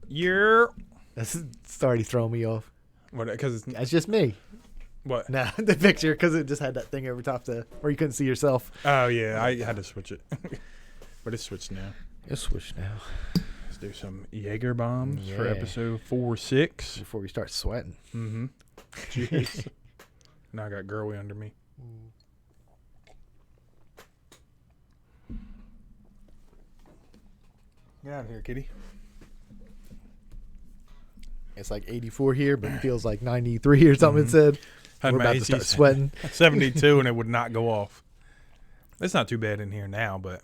You're It's already throwing me off. what? Because That's just me. what? Nah, the picture, because it just had that thing over top where you couldn't see yourself. Oh yeah, I had to switch it, but it's switched now. It's switch now. Let's do some Jaeger bombs for Yeah. episode 4-6. Before we start sweating. Mm-hmm. Jeez. Now I got girly under me. Get out of here, kitty. It's like 84 here, but it feels like 93 or something. It said Had we're my about to AC start sweating. 72 and it would not go off. It's not too bad in here now, but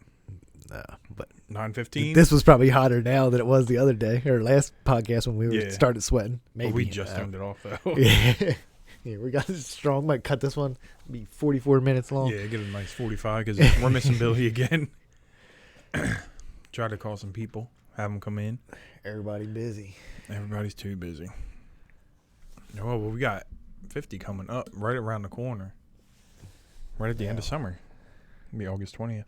No, but 9:15. this was probably hotter now than it was the other day or last podcast when we Yeah. started sweating. Maybe Well, we just turned it off though. Yeah. Yeah, we got this strong. Might cut this one. Be 44 minutes long. Yeah, get a nice 45 because we're missing Billy again. Try to call some people, have them come in. Everybody busy. Everybody's too busy. Oh, well, we got 50 coming up right around the corner. Right at the end of summer. It'll be August 20th.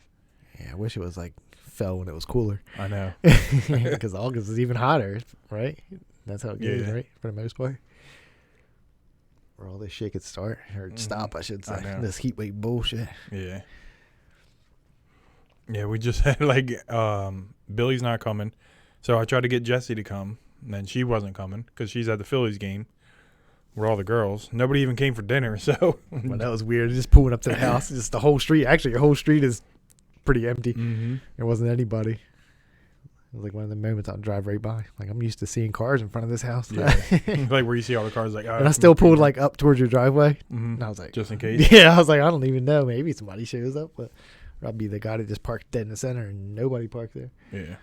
Yeah, I wish it was like fell when it was cooler. I know. Because August is even hotter, right? That's how it goes, Yeah. right? For the most part. Where all this shit could start or stop, I should I say. know. This heat wave bullshit. Yeah. Yeah, we just had Billy's not coming. So I tried to get Jessie to come, and then she wasn't coming because she's at the Phillies game with all the girls. Nobody even came for dinner, so. Well, that was weird. Just pulling up to the house. Just the whole street. Actually, your whole street is pretty empty. Mm-hmm. There wasn't anybody. It was like one of the moments I'll drive right by. Like, I'm used to seeing cars in front of this house. Yeah. Like where you see all the cars like, oh. And I still pulled like up towards your driveway. Mhm. And I was like, Just in case. yeah, I was like, I don't even know. Maybe somebody shows up, but I'd be the guy that just parked dead in the center and nobody parked there. Yeah.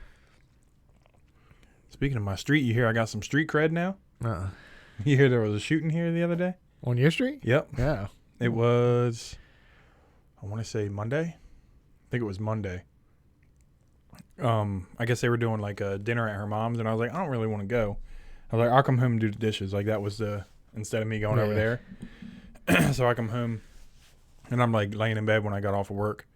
Speaking of my street, you hear I got some street cred now? You hear there was a shooting here the other day? On your street? Yep. Yeah. It was, I want to say Monday. I think it was Monday. I guess they were doing like a dinner at her mom's, and I was like, I don't really want to go. I was like, I'll come home and do the dishes. Like that was instead of me going over there. So I come home, and I'm like laying in bed when I got off of work.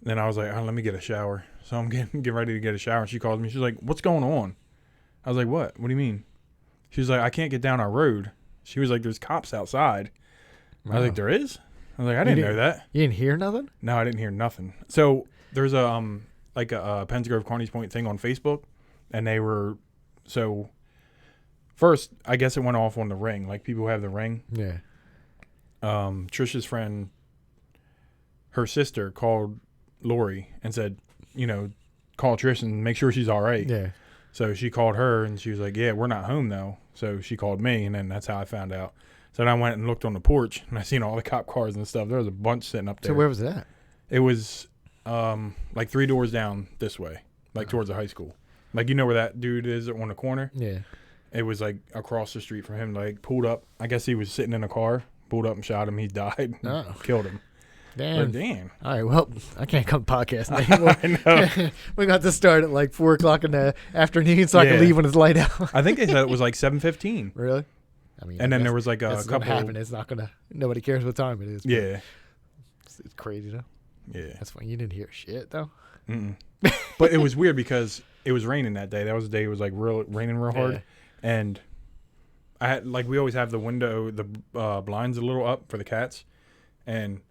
Then I was like, let me get a shower. So I'm getting ready to get a shower, and she calls me. She's like, what's going on? I was like, what? What do you mean? She was like, I can't get down our road. She was like, there's cops outside. I was like, there is? I was like, I didn't know that. You didn't hear nothing? No, I didn't hear nothing. So there's a like a Penns Grove Carneys Point thing on Facebook, and they were so first I guess it went off on the ring, like people who have the ring. Yeah. Trisha's friend, her sister called Lori and said, call Trish and make sure she's all right. Yeah. So she called her and she was like, yeah, we're not home though. So she called me, and then that's how I found out. So then I went and looked on the porch, and I seen all the cop cars and stuff. There was a bunch sitting up there. So where was that? It was like 3 doors down this way, like towards the high school. Like, you know where that dude is on the corner? Yeah. It was like across the street from him, like pulled up. I guess he was sitting in a car, pulled up and shot him. He died. Oh. Killed him. Damn. But damn. All right, well, I can't come podcasting anymore. I know. We got to start at like 4 o'clock in the afternoon so I can Yeah. leave when it's light out. I think they said it was like 7:15. Really? I mean, And then there was like a that's gonna couple. happen. It's not gonna. Nobody cares what time it is. but Yeah. it's crazy though. Yeah. That's funny. You didn't hear shit though. Mm-mm. But it was weird because it was raining that day. That was the day it was like raining real hard. Yeah. And I had, like, we always have the window, the blinds a little up for the cats. And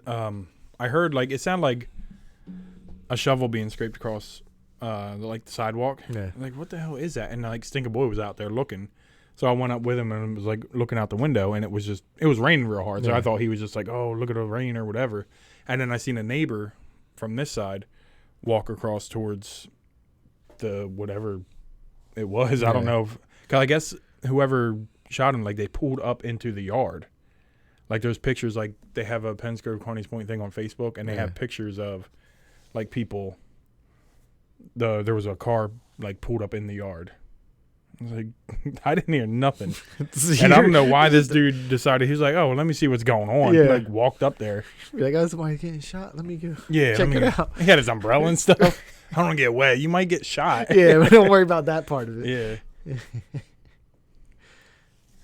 I heard, like, it sounded like a shovel being scraped across, the sidewalk. Yeah. Like, what the hell is that? And, like, Stinker Boy was out there looking. So I went up with him and was, like, looking out the window. And it was raining real hard. So Yeah. I thought he was just like, oh, look at the rain or whatever. And then I seen a neighbor from this side walk across towards the whatever it was. I don't Yeah. know. Because I guess whoever shot him, like, they pulled up into the yard. Like, there's pictures, like, they have a Penns Grove Carneys Point thing on Facebook, and they Yeah. have pictures of, like, people. There was a car, like, pulled up in the yard. I was like, I didn't hear nothing. And I don't know why this dude decided. He was like, oh, well, let me see what's going on. Yeah. Like, walked up there. Be like, oh, somebody's getting shot. Let me go. Yeah. Check it out. He had his umbrella and stuff. I don't want to get wet. You might get shot. Yeah, but don't worry about that part of it. Yeah.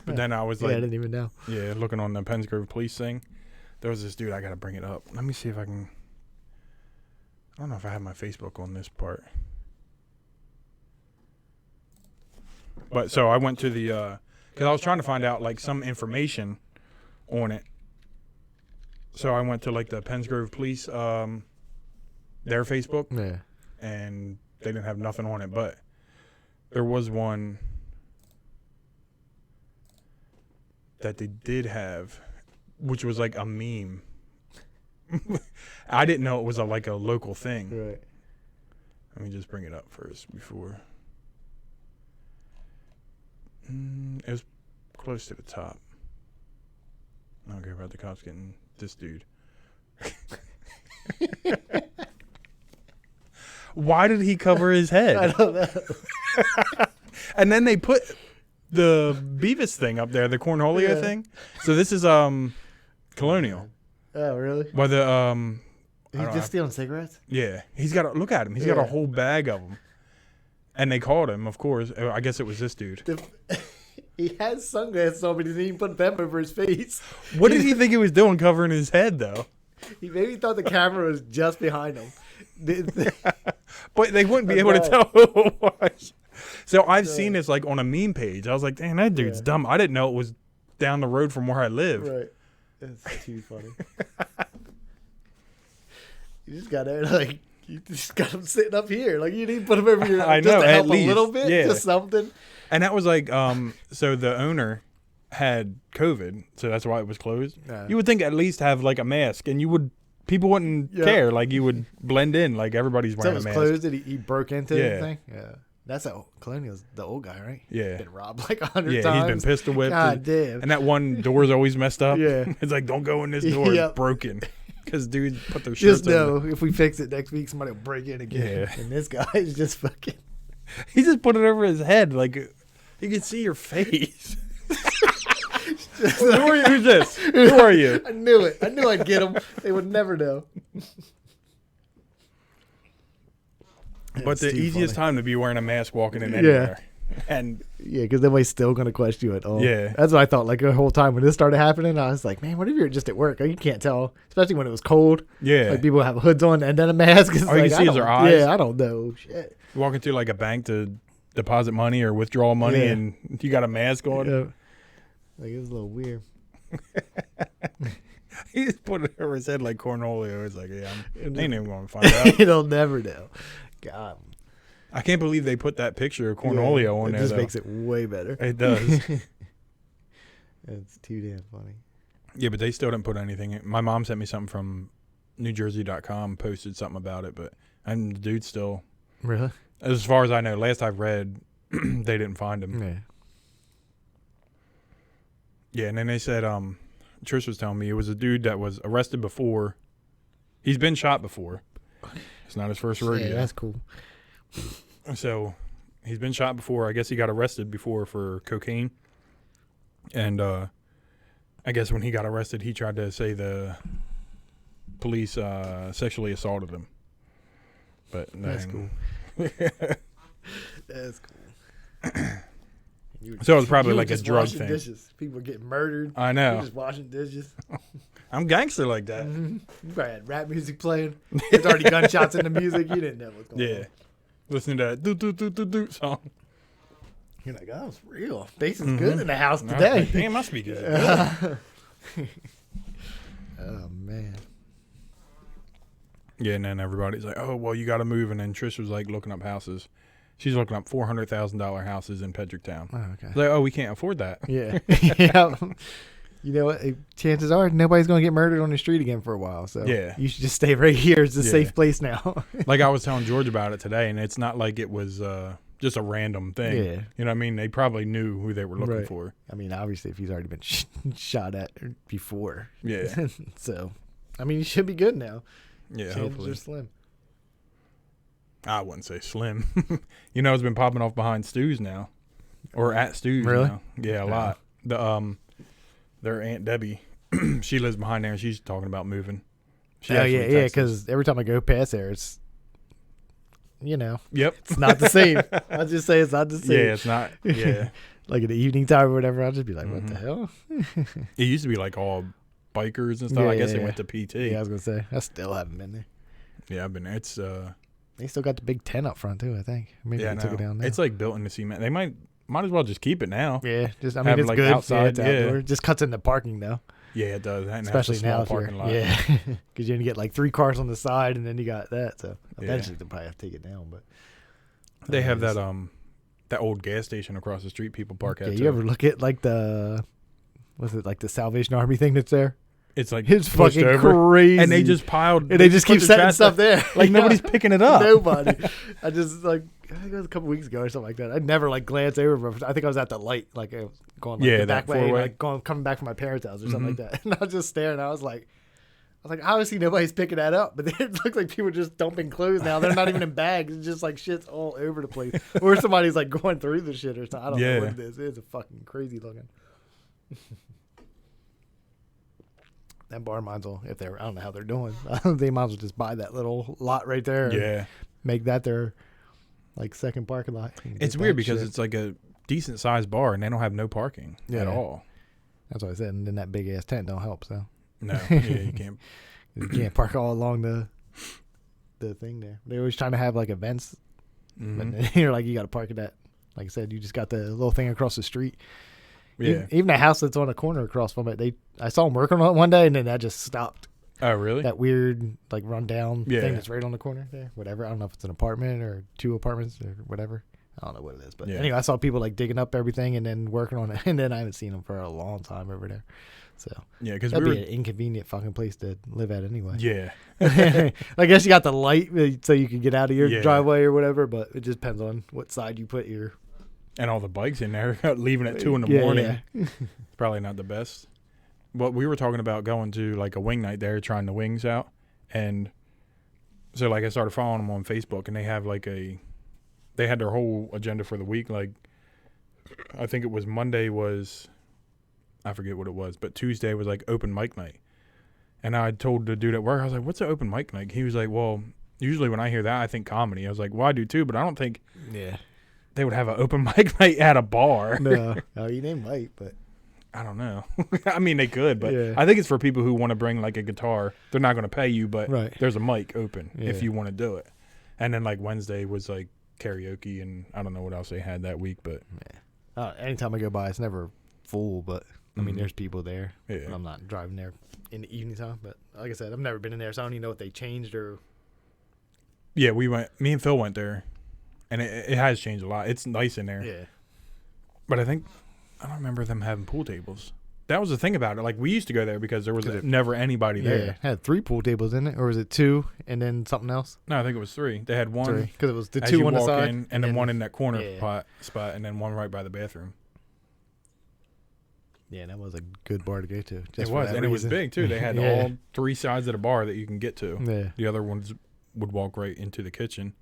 But then I was Yeah, I like, didn't even know. yeah, looking on the Penns Grove police thing. There was this dude. I got to bring it up. Let me see if I can. I don't know if I have my Facebook on this part. But so I went to the because I was trying to find out like some information on it. So I went to like the Penns Grove Police, their Facebook, Yeah. and they didn't have nothing on it. But there was one that they did have, which was like a meme. I didn't know it was like a local thing. Right. Let me just bring it up first before. It was close to the top. I don't care about the cops getting this dude. Why did he cover his I head? don't know. And then they put the Beavis thing up there, the Cornholio Yeah. thing. So this is Colonial. Oh, really? By the I He's don't just stealing cigarettes? yeah, he's got look at him. He's got a Yeah. whole bag of them. And they called him, of course. I guess it was this dude. He has sunglasses on, but he didn't even put them over his face. What did he think he was doing covering his head, though? He maybe thought the camera was just behind him. But they wouldn't be able to tell who it was. So I've seen this like on a meme page. I was like, "Damn, that dude's Yeah. dumb." I didn't know it was down the road from where I live. Right. That's too funny. You just got there, like, you just got him sitting up here. Like, you didn't put him over your I just know, to at help least. a little bit, Yeah. just something. And that was like, so the owner had COVID, so that's why it was closed. Yeah. You would think at least have like a mask, and people wouldn't Yeah. care. Like you would blend in, like everybody's So wearing it a was mask. closed and he broke into Yeah. the thing? Yeah. That's Colonial's the old guy, right? Yeah. Been robbed like 100 Yeah, times. he's been pistol whipped. God damn. And that one door's always messed up. Yeah. It's like, don't go in this door. Yep. It's broken. Because dudes put their shirts Just know over. if we fix it next week, somebody will break in again. Yeah. And this guy is just fucking. He just put it over his head. Like, you can see your face. Who's this? Who are you? I knew it. I knew I'd get them. They would never know. But It's the too easiest funny. time to be wearing a mask walking in anywhere. And Yeah, because nobody's still going to question you at all. Yeah. That's what I thought. Like the whole time when this started happening, I was like, man, what if you're just at work? Like, you can't tell, especially when it was cold. yeah, Like people have hoods on and then a mask. It's All you like, can see I is their don't- eyes. Yeah, I don't know. Shit. walking through like a bank to deposit money or withdraw money, Yeah. and you got a mask on. Yeah. Like it was a little weird. He just put it over his head like Cornholio. It's like, yeah, ain't even going to find out. It'll never know. God. I can't believe they put that picture of Cornholio Yeah, on it there. just though. makes it way better. It does. It's too damn funny. Yeah, but they still didn't put anything. My mom sent me something from NewJersey.com, posted something about it, but and the dude still, Really? as far as I know, last I've read, they didn't find him. Yeah. Yeah, and then they said, Trish was telling me it was a dude that was arrested before. He's been shot before. It's not his first rodeo. Yeah, that's cool. So he's been shot before. I guess he got arrested before for cocaine. And I guess when he got arrested, he tried to say the police sexually assaulted him. But That's then- cool. That's cool. So it was probably You were like a just drug washing thing. Dishes. People were getting murdered. I You know. were just washing dishes. I'm gangster like that. You probably had rap music playing. There's already gunshots in the music. You didn't know what's going Yeah. on. Listening to that do song. You're like, oh, it's real. Bass is good in the house I was today. like, damn, must be good. Oh, man. Yeah, and then everybody's like, "Oh, well, you got to move." And then Trish was like looking up houses. She's looking up $400,000 houses in Pedricktown. Oh, okay. It's like, oh, we can't afford that. Yeah. Yeah. You know what? Chances are nobody's going to get murdered on the street again for a while. So Yeah. you should just stay right here. It's a Yeah. safe place now. Like I was telling George about it today, and it's not like it was just a random thing. Yeah. You know what I mean? They probably knew who they were looking Right. for. I mean, obviously, if he's already been shot at before. Yeah. So, I mean, he should be good now. Yeah, Chances hopefully. are slim. I wouldn't say slim. You know, it's been popping off behind Stu's now. Or at Stu's Really? now. Yeah, a Yeah. lot. Their Aunt Debbie, she lives behind there, and she's talking about moving. She Oh, actually yeah, texted us. because every time I go past there, it's, Yep. it's not the same. I'll just say it's not the same. Yeah, it's not. Yeah. Like in the evening time or whatever, I'll just be like, what the Mhm. hell? It used to be like all bikers and stuff. I Yeah, guess they yeah. went to PT. Yeah, I was going to say. I still haven't been there. Yeah, I've been there. It's They still got the big tent up front, too, I think. Maybe yeah, they took it no. down there. It's like built into cement. They might might as well just keep it now. Yeah, just I Have mean it, it's like, good. outside, Yeah, it's outdoor. Just cuts into parking though, Yeah, it does. And especially that's a small now if you're parking lot. yeah, because you're gonna get like 3 cars on the side, and then you got that. So eventually they'll probably have to take it down. But They have that old gas station across the street people park yeah, at. you ever look at like the like the Salvation Army thing that's there? It's like It's pushed fucking over, crazy, and they just piled. and they just put keep their setting trash stuff there. there. Like Yeah. nobody's picking it up. Nobody. I just like I think it was a couple weeks ago or something like that. I'd never like glance over. But I think I was at the light, like I was going like Yeah, the that back way, four-way. like coming back from my parents' house or something like that. And I was just staring. I was like, obviously nobody's picking that up, but it looks like people are just dumping clothes now. They're not even in bags. It's just like shit's all over the place. Or somebody's like going through the shit or something. I don't know what it is. It's a fucking crazy looking. That bar might as well, if they're, I don't know how they're doing. They might as well just buy that little lot right there. And Yeah, make that their like second parking lot. it's weird because it's like a decent sized bar and they don't have no parking at all. That's what I said. And then that big ass tent don't help. So No, yeah, you can't. you can't park all along the thing there. They're always trying to have like events, Mhm. but you're like you got to park at that. Like I said, you just got the little thing across the street. Yeah. Even the house that's on the corner across from it, I saw them working on it one day, and then that just stopped. Oh, really? That weird like rundown Yeah. thing that's right on the corner there. Whatever. I don't know if it's an apartment or 2 apartments or whatever. I don't know what it is, but Yeah. anyway, I saw people like digging up everything and then working on it, and then I haven't seen them for a long time over there. So Yeah, because that'd we be were. an inconvenient fucking place to live at anyway. Yeah, I guess you got the light so you can get out of your Yeah. driveway or whatever, but it just depends on what side you put your. and all the bikes in there, leaving at 2 in the Yeah, morning. yeah. Probably not the best. But we were talking about going to like a wing night there, trying the wings out, and so like I started following them on Facebook, and they have like they had their whole agenda for the week. Like I think it was Monday was, I forget what it was, but Tuesday was like open mic night, and I told the dude at work, I was like, "What's an open mic night?" He was like, "Well, usually when I hear that, I think comedy." I was like, "Well, I do too, but I don't think Yeah. they would have an open mic night at a bar." No. Oh, you name light, but. I don't know. I mean, they could, but Yeah. I think it's for people who want to bring like a guitar. They're not going to pay you, but Right. there's a mic open Yeah. if you want to do it. And then like Wednesday was like karaoke, and I don't know what else they had that week, but Anytime I go by, it's never full, but I mean, Mhm. there's people there. yeah, I'm not driving there in the evening time, but like I said, I've never been in there, so I don't even know what they changed or. yeah. Me and Phil went there, and it has changed a lot. It's nice in there, Yeah. but I don't remember them having pool tables. That was the thing about it. Like we used to go there because there was 'Cause it- never anybody Yeah. It there. had 3 pool tables in it, or was it 2 and then something else? No, I think it was 3. They had one 3. Because it was the as 2 you on the walk side. in, and then one in that corner Yeah. spot, and then one right by the bathroom. Yeah, that was a good bar to go to. It Just for was, that and it was reason. big too. They had Yeah. all 3 sides of the bar that you can get to. Yeah. The other ones would walk right into the kitchen.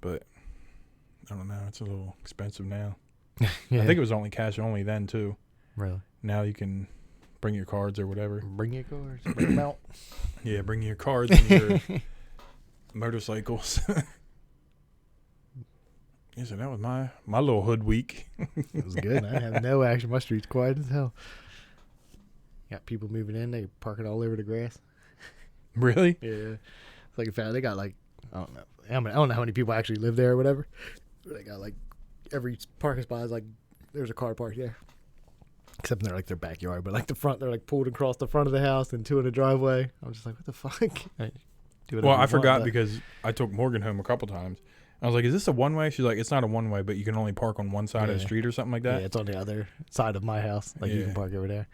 But I don't know. It's a little expensive now. Yeah. I think it was only cash only then too. Really. Now you can bring your cards or whatever. Bring your cars. Bring them out. Yeah, bring your cards and your motorcycles. Yeah, so that was my little hood week. It was good. I have no action. My street's quiet as hell. Got people moving in. They parking all over the grass. Really? Yeah. It's like they got like I don't know. I don't know how many people actually live there or whatever. But they got like every parking spot is like there's a car parked there. Except in their backyard, but like the front, they're like pulled across the front of the house and 2 in the driveway. I'm just like, what the fuck? Do whatever Well, you I forgot want, but- because I took Morgan home a couple times. I was like, "Is this a one way?" She's like, "It's not a one way, but you can only park on one side of the Yeah. street or something like Yeah, that." it's on the other side of my house. Like you Yeah. can park over there.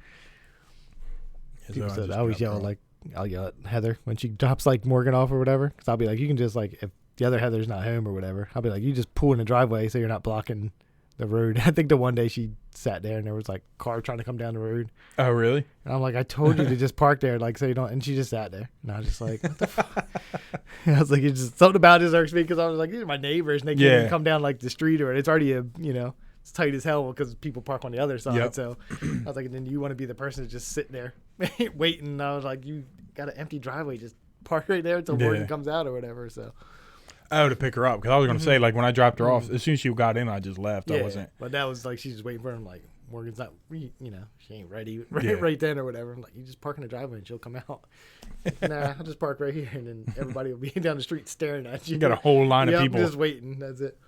So People said, just I always dropped yell her at, off. like I'll yell at Heather when she drops like Morgan off or whatever. Because I'll be like, you can just like if the other Heather's not home or whatever, I'll be like, you just pull in the driveway so you're not blocking the road. I think the one day she sat there and there was like a car trying to come down the road, Oh, really? and I'm like, I told you to just park there, like so you don't. And she just sat there, and I was just like, what the fuck? I was like, it's just something about it irks me because I was like, these are my neighbors and they can't Yeah. even come down like the street or it's already it's tight as hell because people park on the other side. Yep. So I was like, and then you want to be the person that's just sitting there waiting. And I was like, you got an empty driveway, just park right there until Morgan Yeah. comes out or whatever. So Oh, to pick her up because I was gonna say like when I dropped her off, as soon as she got in, I just left. I wasn't. But that was like she's just waiting for him. Like Morgan's not, she ain't ready Yeah. right then or whatever. I'm like, you just park in the driveway and she'll come out. Nah, I'll just park right here, and then everybody will be down the street staring at you. You got a whole line Yep, of people. just waiting. That's it.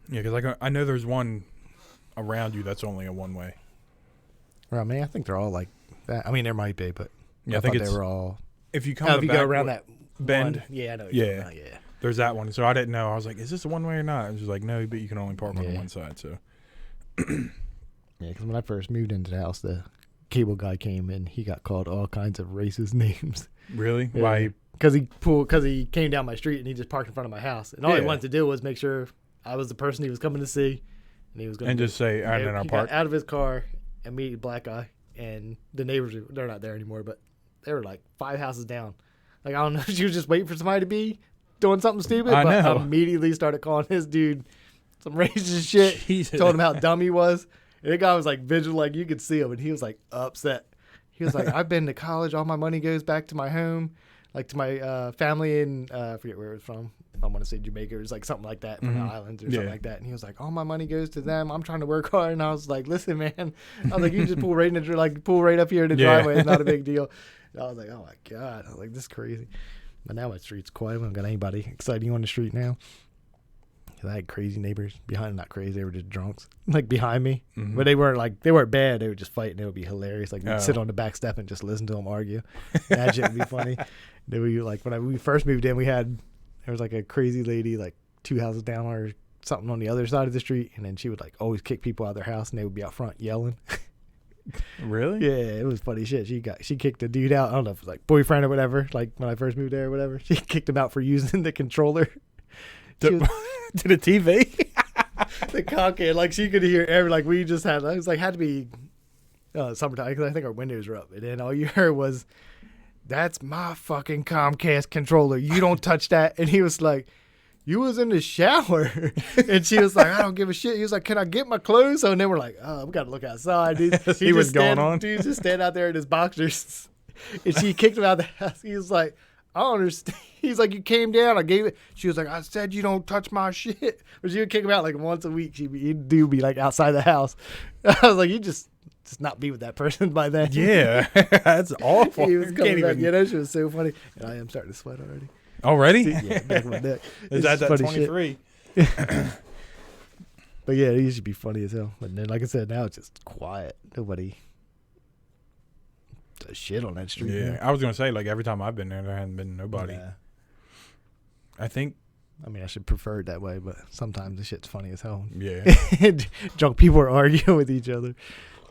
Yeah, because I know there's one around you that's only a one way. Well, I mean, I think they're all like that. I mean, there might be, but Yeah, I I think thought it's they were all. if you come Oh, the if you back go around wa- that bend. one- yeah, I know. What Yeah. you're talking about, yeah. There's that one. So I didn't know. I was like, is this a one way or not? It was just like, no, but you can only park on Yeah. one side. So Yeah, because when I first moved into the house, the cable guy came in. He got called all kinds of racist names. really, Yeah. why? Because he came down my street and he just parked in front of my house, and all he Yeah. wanted to do was make sure I was the person he was coming to see, and he was going And just say, I he don't know, got park. out of his car, immediate black guy, and the neighbors they're not there anymore, but they were like 5 houses down. Like I don't know if she was just waiting for somebody to be doing something stupid, I but know. immediately started calling his dude some racist shit. Jesus. Told him how dumb he was. And the guy was like vigilant, like you could see him, and he was like upset. He was like, I've been to college, all my money goes back to my home, like to my family in I forget where it was from. If I want to say Jamaica, it was like something like that from Mhm. the islands or something Yeah. like that. And he was like, all my money goes to them. I'm trying to work hard. And I was like, listen, man. I was like, you just pull right up here in the Yeah. driveway. It's not a big deal. And I was like, oh my God. I was like, this is crazy. But now my street's quiet. We don't got anybody exciting on the street now. 'Cause I had crazy neighbors behind, not crazy, they were just drunks, like behind me. Mhm. But they weren't bad. They were just fighting. It would be hilarious. Like we'd Oh. sit on the back step and just listen to them argue. That shit would be funny. Then we like when we first moved in, there was like a crazy lady like 2 houses down or something on the other side of the street, and then she would like always kick people out of their house, and they would be out front yelling. Really? Yeah, it was funny shit. She kicked the dude out. I don't know if it was like boyfriend or whatever. Like when I first moved there or whatever, she kicked him out for using the controller. She was- To the TV? the cockhead, like she could hear we just had, it was like had to be summertime because I think our windows were up, and then all you heard was, "That's my fucking Comcast controller. You don't touch that." And he was like, "You was in the shower," and she was like, "I don't give a shit." He was like, "Can I get my clothes?" So and then we're like, "Oh, we gotta look outside." Dude. See what's going on. Dude just stand out there in his boxers, and she kicked him out of the house. He was like, I don't understand. He's like, you came down. I gave it. She was like, I said you don't touch my shit. But she would kick him out like once a week. He'd be like outside the house. I was like, you just not be with that person by then. Yeah. That's awful. He was You coming can't back. even. Yeah, that shit was so funny. And I am starting to sweat already. Already? Yeah, back of my neck. Is It's that funny shit. 23? But yeah, it used to be funny as hell. But then, like I said, now it's just quiet. Nobody does shit on that street. Yeah. I was going to say, like, every time I've been there hasn't been nobody. Nah. I think, I mean, I should prefer it that way, but sometimes the shit's funny as hell. yeah. Drunk people are arguing with each other.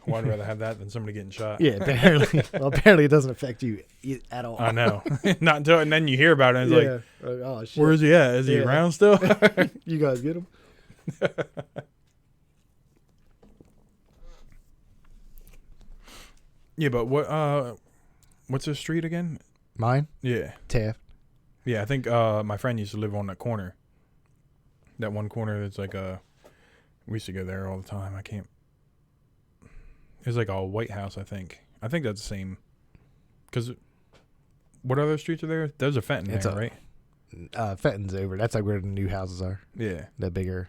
Well, I'd rather have that than somebody getting shot. Yeah, apparently. Well, apparently it doesn't affect you at all. I know. Not until, and then you hear about it and it's like, oh shit. where is he at? Is he Yeah. around still? You guys get him? Yeah, but what's the street again? Mine? Yeah. Taft. Yeah, I think my friend used to live on that corner. That one corner that's like we used to go there all the time. I can't. It was like a White House, I think. I think that's the same. Because what other streets are there? There's a Fenton It's there, a- right? Fenton's over. That's like where the new houses are. Yeah. The bigger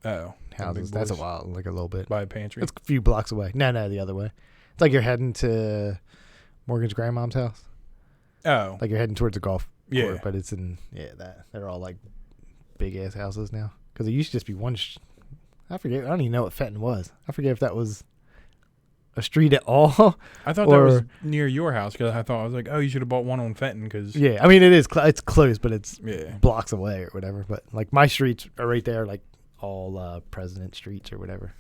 Oh. houses. That's a while, like a little bit. By a pantry. It's a few blocks away. No, the other way. It's like you're heading to Morgan's grandmom's house. Oh. Like you're heading towards the golf Yeah. court, but it's in, that. They're all like big ass houses now. Because it used to just be one. I forget. I don't even know what Fenton was. I forget if that was a street at all. I thought that was or- near your house because I thought, I was like, oh, you should have bought one on Fenton because. Yeah, I mean it is. It's close, but it's Yeah. blocks away or whatever. But like my streets are right there, like all President streets or whatever.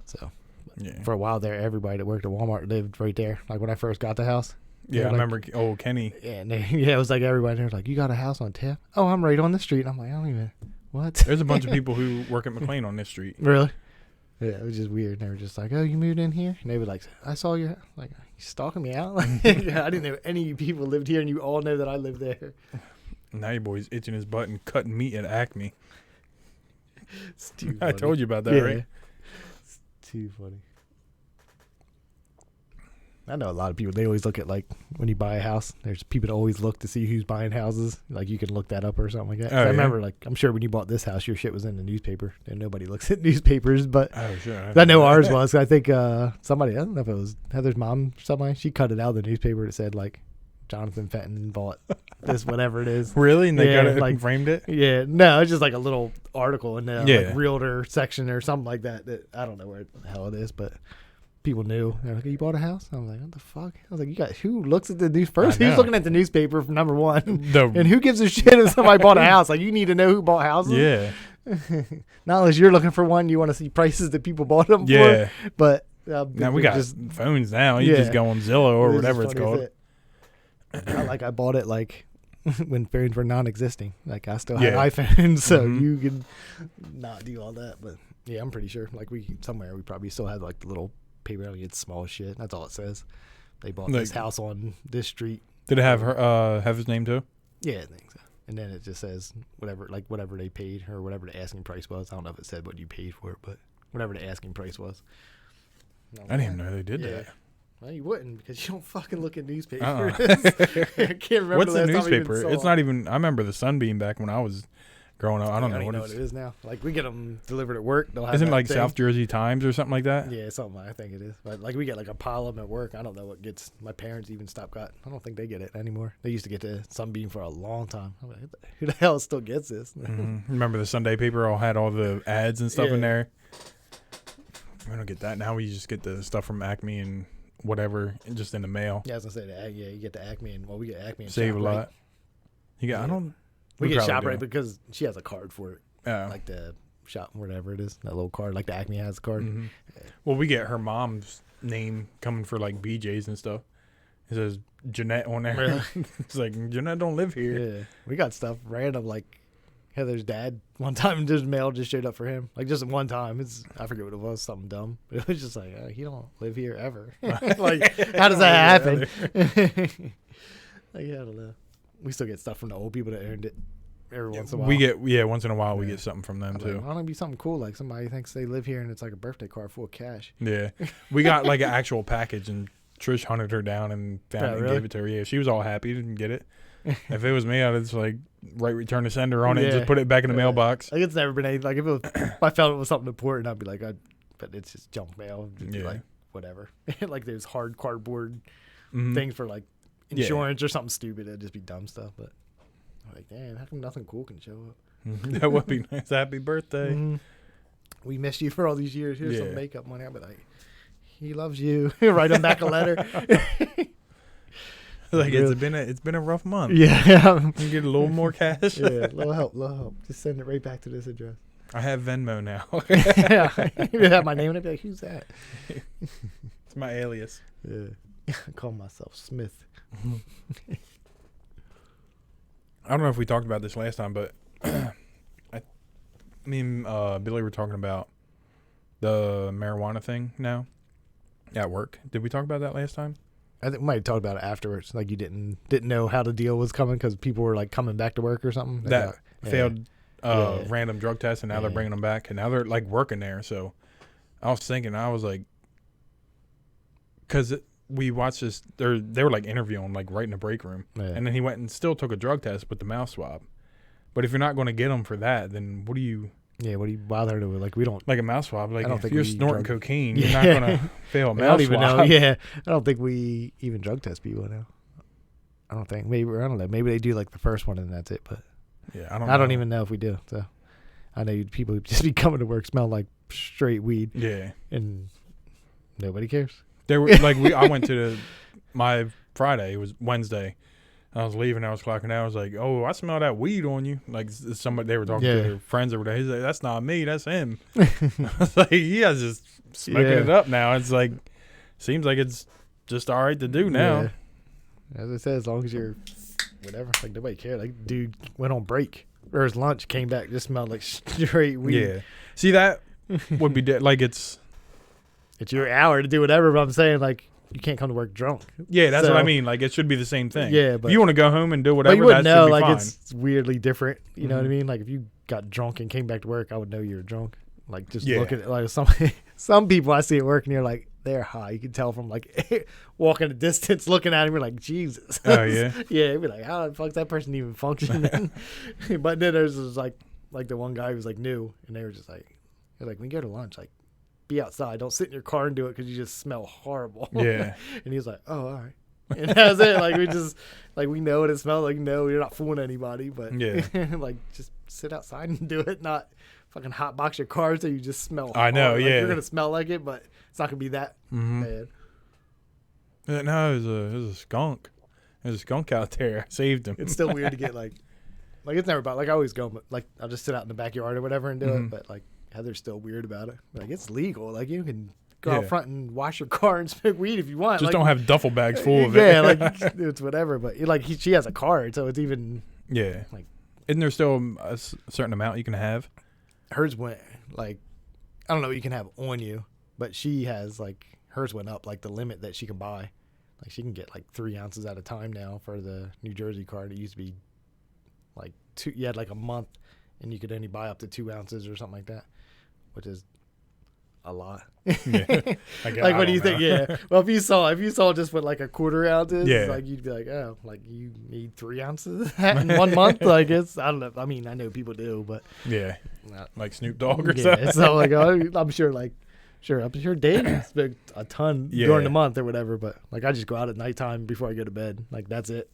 So Yeah. for a while there, everybody that worked at Walmart lived right there. Like when I first got the house. Yeah, I like- remember old Kenny. Yeah, and it was like everybody there was like, you got a house on Taft? Oh, I'm right on the street. I'm like, I don't even. What? There's a bunch of people who work at McLean on this street. Really? Yeah, it was just weird. They were just like, "Oh, you moved in here?" And they would like, "I saw you." Like, you stalking me out? Like, I didn't know any people lived here, and you all know that I live there. Now your boy's itching his butt and cutting meat at Acme. It's too I funny. told you about that, Yeah. right? It's too funny. I know a lot of people. They always look at like when you buy a house. There's people that always look to see who's buying houses. Like you can look that up or something like that. 'Cause Oh, I yeah? remember, like, I'm sure when you bought this house, your shit was in the newspaper, and nobody looks at newspapers, but. Oh, sure. I know ours was. I think somebody, I don't know if it was Heather's mom or somebody, she cut it out of the newspaper. It said like Jonathan Fenton bought this whatever it is. Really? And they got Yeah, it like- and framed it? Yeah, no, it's just like a little article in the Yeah. like realtor section or something like that. That I don't know where the hell it is, but people knew. They're like, "You bought a house?" I was like, "What the fuck?" I was like, "You got who looks at the news first? I Who's know. looking at the newspaper for number one? The, And who gives a shit if somebody bought a house? Like, you need to know who bought houses. yeah. Not unless you're looking for one, you want to see prices that people bought them Yeah. for. But Now we got just phones now. You just Yeah. go on Zillow or It is whatever as it's funny as called. it. Not like I bought it like when phones were non-existing. Like I still have Yeah. iPhones, so Mhm. you can not do all that. But yeah, I'm pretty sure. Like we probably still have like the little paper. Like it's small as shit. That's all it says. They bought this Like- house on this street. Did it have her have his name too? Yeah, I think so. And then it just says whatever they paid or whatever the asking price was. I don't know if it said what you paid for it, but whatever the asking price was. I didn't even know they did Yeah. that. Well, you wouldn't because you don't fucking look at newspapers. Uh-uh. I can't remember. What's the the last time I even newspaper? saw It's it. not even. I remember the Sunbeam back when I was growing up. I don't know even what know it's. what it is now. Like we get them delivered at work. They'll have Isn't it that like thing. South Jersey Times or something like that? Yeah, something I think it is. But like we get like a pile of them at work. I don't know what gets. My parents even stopped got. I don't think they get it anymore. They used to get the Sunbeam for a long time. I'm like, who the hell still gets this? Mhm. Remember the Sunday paper all had all the ads and stuff in Yeah. there. We don't get that now. We just get the stuff from Acme and whatever, and just in the mail. Yeah, I was gonna say that. Yeah, you get the Acme and we get Acme and Save a ShopRite. lot. I Yeah. don't. We get probably ShopRite do. because she has a card for it, Oh. like the shop whatever it is, that little card, like the Acme has a card. Mhm. Well, we get her mom's name coming for like BJ's and stuff. It says Jeanette on there. Really? It's like Jeanette don't live here. Yeah, we got stuff random like Heather's dad. One time, just mail just showed up for him. Like just one time. I forget what it was. Something dumb. It was just like he don't live here ever. Like how does that happen? Like I don't know. We still get stuff from the old people that earned it every once in a while. We get once in a while we Yeah. get something from them I'm too. like, why don't it be something cool? Like somebody thinks they live here and it's like a birthday card full of cash. Yeah, we got like an actual package, and Trish hunted her down and found Oh, it and really? gave it to her. Yeah, she was all happy to get it. If it was me, I'd just like write return to sender on it and Yeah. just put it back in the Yeah. mailbox. Like it's never been anything. Like if it was, if I felt it was something important, I'd be like, but it's just junk mail. It'd be Yeah. like whatever. Like there's hard cardboard Mhm. things for like Yeah. insurance or something stupid. It'd just be dumb stuff. But I'm like, damn, how come nothing cool can show up? That would be nice. Happy birthday. Mhm. We missed you for all these years. Here's Yeah. some makeup money. I'd be like, he loves you. Write him back a letter. Like Really? it's been a rough month. Yeah. You get a little more cash. Yeah, little help. Just send it right back to this address. I have Venmo now. Yeah, you have my name and I'd be like, who's that? It's my alias. Yeah, I call myself Smith. I don't know if we talked about this last time, but me and Billy were talking about the marijuana thing now at work. Did we talk about that last time? I think we might have talked about it afterwards. Like you didn't know how the deal was coming because people were like coming back to work or something. They That got- yeah. failed Yeah. random drug test, and now they're Yeah. bringing them back, and now they're like working there. So I was thinking, I was like, because we watched this, they were like interviewing like right in the break room, Yeah. and then he went and still took a drug test with the mouth swab. But if you're not going to get them for that, then what do you Yeah, what do you bother to like? We don't. like a mouth swab? Like I don't if think you're we snorting drug- cocaine, Yeah. you're not going to fail a I mouth don't even swab. know. Yeah, I don't think we even drug test people now. I don't think. Maybe I don't know. Maybe they do like the first one and that's it. But Yeah, I don't even know if we do. So I know people just be coming to work smell like straight weed Yeah, and nobody cares. they were like I went to my Friday. It was Wednesday. I was leaving. I was clocking out. I was like, "Oh, I smell that weed on you." Like somebody they were talking Yeah. to their friends over there. He's like, "That's not me. That's him." I was like, "He has just smoking Yeah. it up now." It's like seems like it's just all right to do now. Yeah. As I said, as long as you're whatever, like nobody cared. Like dude went on break or his lunch, came back, just smelled like straight weed. Yeah. See, that would be like it's It's your hour to do whatever, but I'm saying like you can't come to work drunk. yeah. That's what I So- mean. Like it should be the same thing. Yeah, if but you want to go home and do but whatever, you that wouldn't know should be like fine. it's weirdly different. You know what I Mhm. mean? Like if you got drunk and came back to work, I would know you were drunk. Like just Yeah. looking at like some people I see at work and you're like they're high. You can tell from like walking the distance, looking at him, you're like Jesus. Oh, yeah? Yeah. You'd be like, how the fuck's that person even functioning? But then there's this, like the one guy who was like new, and they were just like, they're like, when you go to lunch, like be outside, don't sit in your car and do it because you just smell horrible. Yeah. And he was like, oh, all right. and that's it. Like we just like we know what it smells like. No, you're not fooling anybody, but Yeah. like just sit outside and do it. Not fucking hot box your car so you just smell. I know, hard. Like, yeah. you're gonna smell like it, but it's not gonna be that bad. No, it was a skunk. There's a skunk out there. I saved him. It's still weird to get like it's never about like I always go, but like I'll just sit out in the backyard or whatever and do it. But like Heather's still weird about it. Like it's legal. Like you can go out front and wash your car and smoke weed if you want. Just like, don't have duffel bags full of it. Yeah, like it's whatever. But like she has a card, so it's even yeah. like Isn't there still a certain amount you can have? hers went like I don't know what you can have on you, but she has like hers went up like the limit that she can buy. Like she can get like 3 ounces at a time now for the New Jersey card. It used to be like two. You had like a month, and you could only buy up to 2 ounces or something like that, which is a lot. Yeah. Like what do you think? Yeah. Well, if you saw just what like a quarter ounces, Yeah. like you'd be like, oh, like you need 3 ounces of that in 1 month. Like it's I don't know. I mean, I know people do, but Yeah. not, Like Snoop Dogg or yeah. something. So like I'm sure Dave smoked a ton during the month or whatever. But like I just go out at nighttime before I go to bed. Like that's it.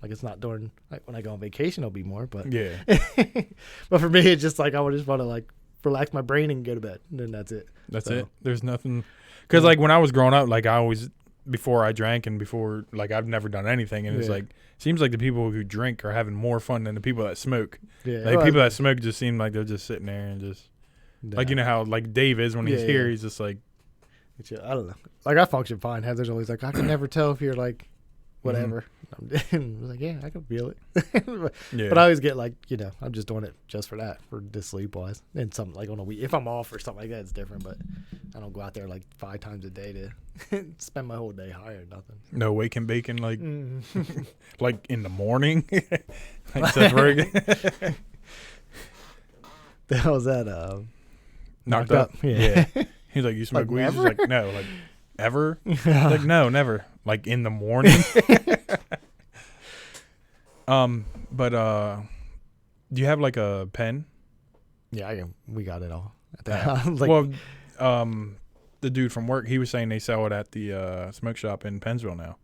Like it's not during like when I go on vacation, it'll be more. But Yeah. but for me, it's just like I would just want to like relax my brain and go to bed, and then that's it. That's So- it. There's nothing. Because like when I was growing up, like I always, before I drank and before, like I've never done anything. And it's Yeah. like, seems like the people who drink are having more fun than the people that smoke. Yeah. Like well, people that smoke just seem like they're just sitting there and just, like, you know how like Dave is when he's Yeah, here, yeah. he's just like, I don't know. Like I function fine. Heather's always like, I can never tell if you're like, whatever. I'm like, yeah, I can feel it. but, yeah. but I always get like, I'm just doing it just for that, for just sleep wise, and something like on a week. If I'm off or something like that, it's different. But I don't go out there like 5 times a day to spend my whole day high or nothing. No wake and bacon, like, Mm-hmm. like in the morning. Like Seth Rogen. The hell's that? Knocked up. Yeah. He's like, you smoke Like weed? He's never? like, no, like ever? Like, no, never. Like in the morning. But do you have like a pen? Yeah, we got it all. Yeah. Like, Well, the dude from work, he was saying they sell it at the smoke shop in Pennsville now.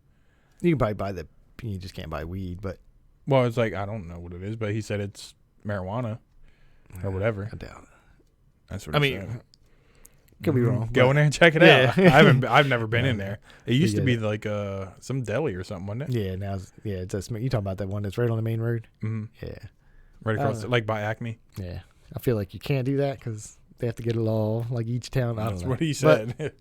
you can probably buy you just can't buy weed, but Well, it's like, I don't know what it is, but he said it's marijuana or whatever. I doubt it. That's what I he mean, said. could be Mhm. wrong. Go in there and check it Yeah. out. I've never been in Yeah. there. It used to Yeah. be like some deli or something, wasn't it? Yeah, now it's a you talking about that one that's right on the main road? Mm-hmm. Yeah, Right across, know. like by Acme. yeah. I feel like you can't do that because they have to get it all like each town. I don't That's know. what he But said.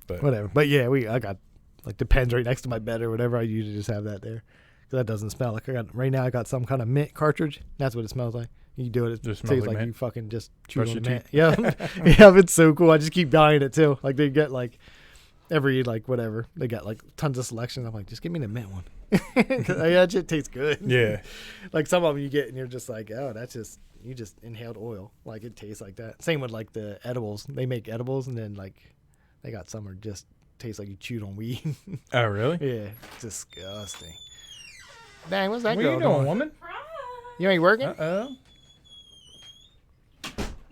But whatever. But yeah, I got like the pens right next to my bed or whatever. I usually just have that there because that doesn't smell like right now. I got some kind of mint cartridge. That's what it smells like. You do it, it Just smells tastes like like mint? you fucking just chew Brush on your mint. Yeah, yeah, it's so cool. I just keep buying it too. Like they get like every like whatever they got like tons of selection. I'm like, just give me the mint one. That shit tastes good. yeah, Like some of them you get and you're just like, oh, that's just you just inhaled oil. Like it tastes like that. Same with like the edibles. They make edibles and then like they got some are just taste like you chewed on weed. oh really? Yeah, disgusting. Dang, what's that What girl you doing, doing? woman? You ain't working? Uh-oh.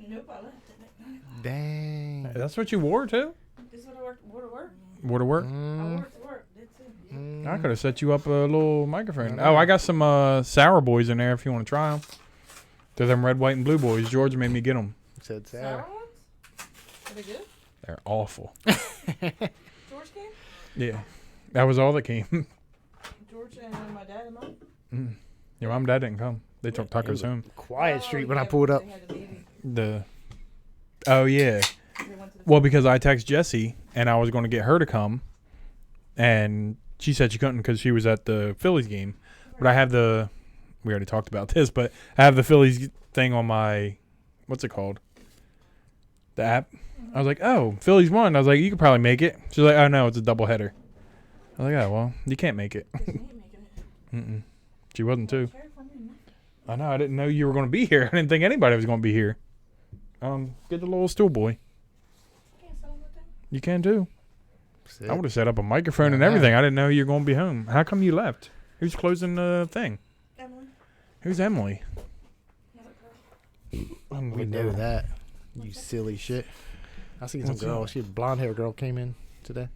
Nope, I left it at 9 o'clock. Dang. That's what you wore too? This is what I worked. Wore to work. Wore to work? I Mm, worked to work. That's it. Yeah. I could have set you up a little microphone. I know. Oh, I got some sour boys in there if you want to try them. They're them red, white, and blue boys. George made me get them. said Sour sour. ones? Are they good? They're awful. George came? Yeah, that was all that came. George and my dad and mom? Your mom and dad didn't come. They took It tacos was home. Quiet Oh, street when I yeah, pulled up. They had a meeting. Oh yeah. They went to the Well, because I texted Jessie and I was going to get her to come, and she said she couldn't because she was at the Phillies game. But I have the, we already talked about this, but I have the Phillies thing on my, what's it called? The app. I was like, oh, Phillies won. I was like, you could probably make it. She's like, oh no, it's a doubleheader. I was like, oh well, you can't make it. Disney ain't making it. Mm-mm. She wasn't too. Sorry for me, man. I know. I didn't know you were going to be here. I didn't think anybody was going to be here. Get the little stool boy. Can't sell them with them. You can too. Sick. I would have set up a microphone and Yeah. everything. I didn't know you were going to be home. How come you left? Who's closing the thing? Emily. Who's Emily? Another girl. We know that. You silly shit. I seen some What's girl. that? She a blonde hair girl came in today.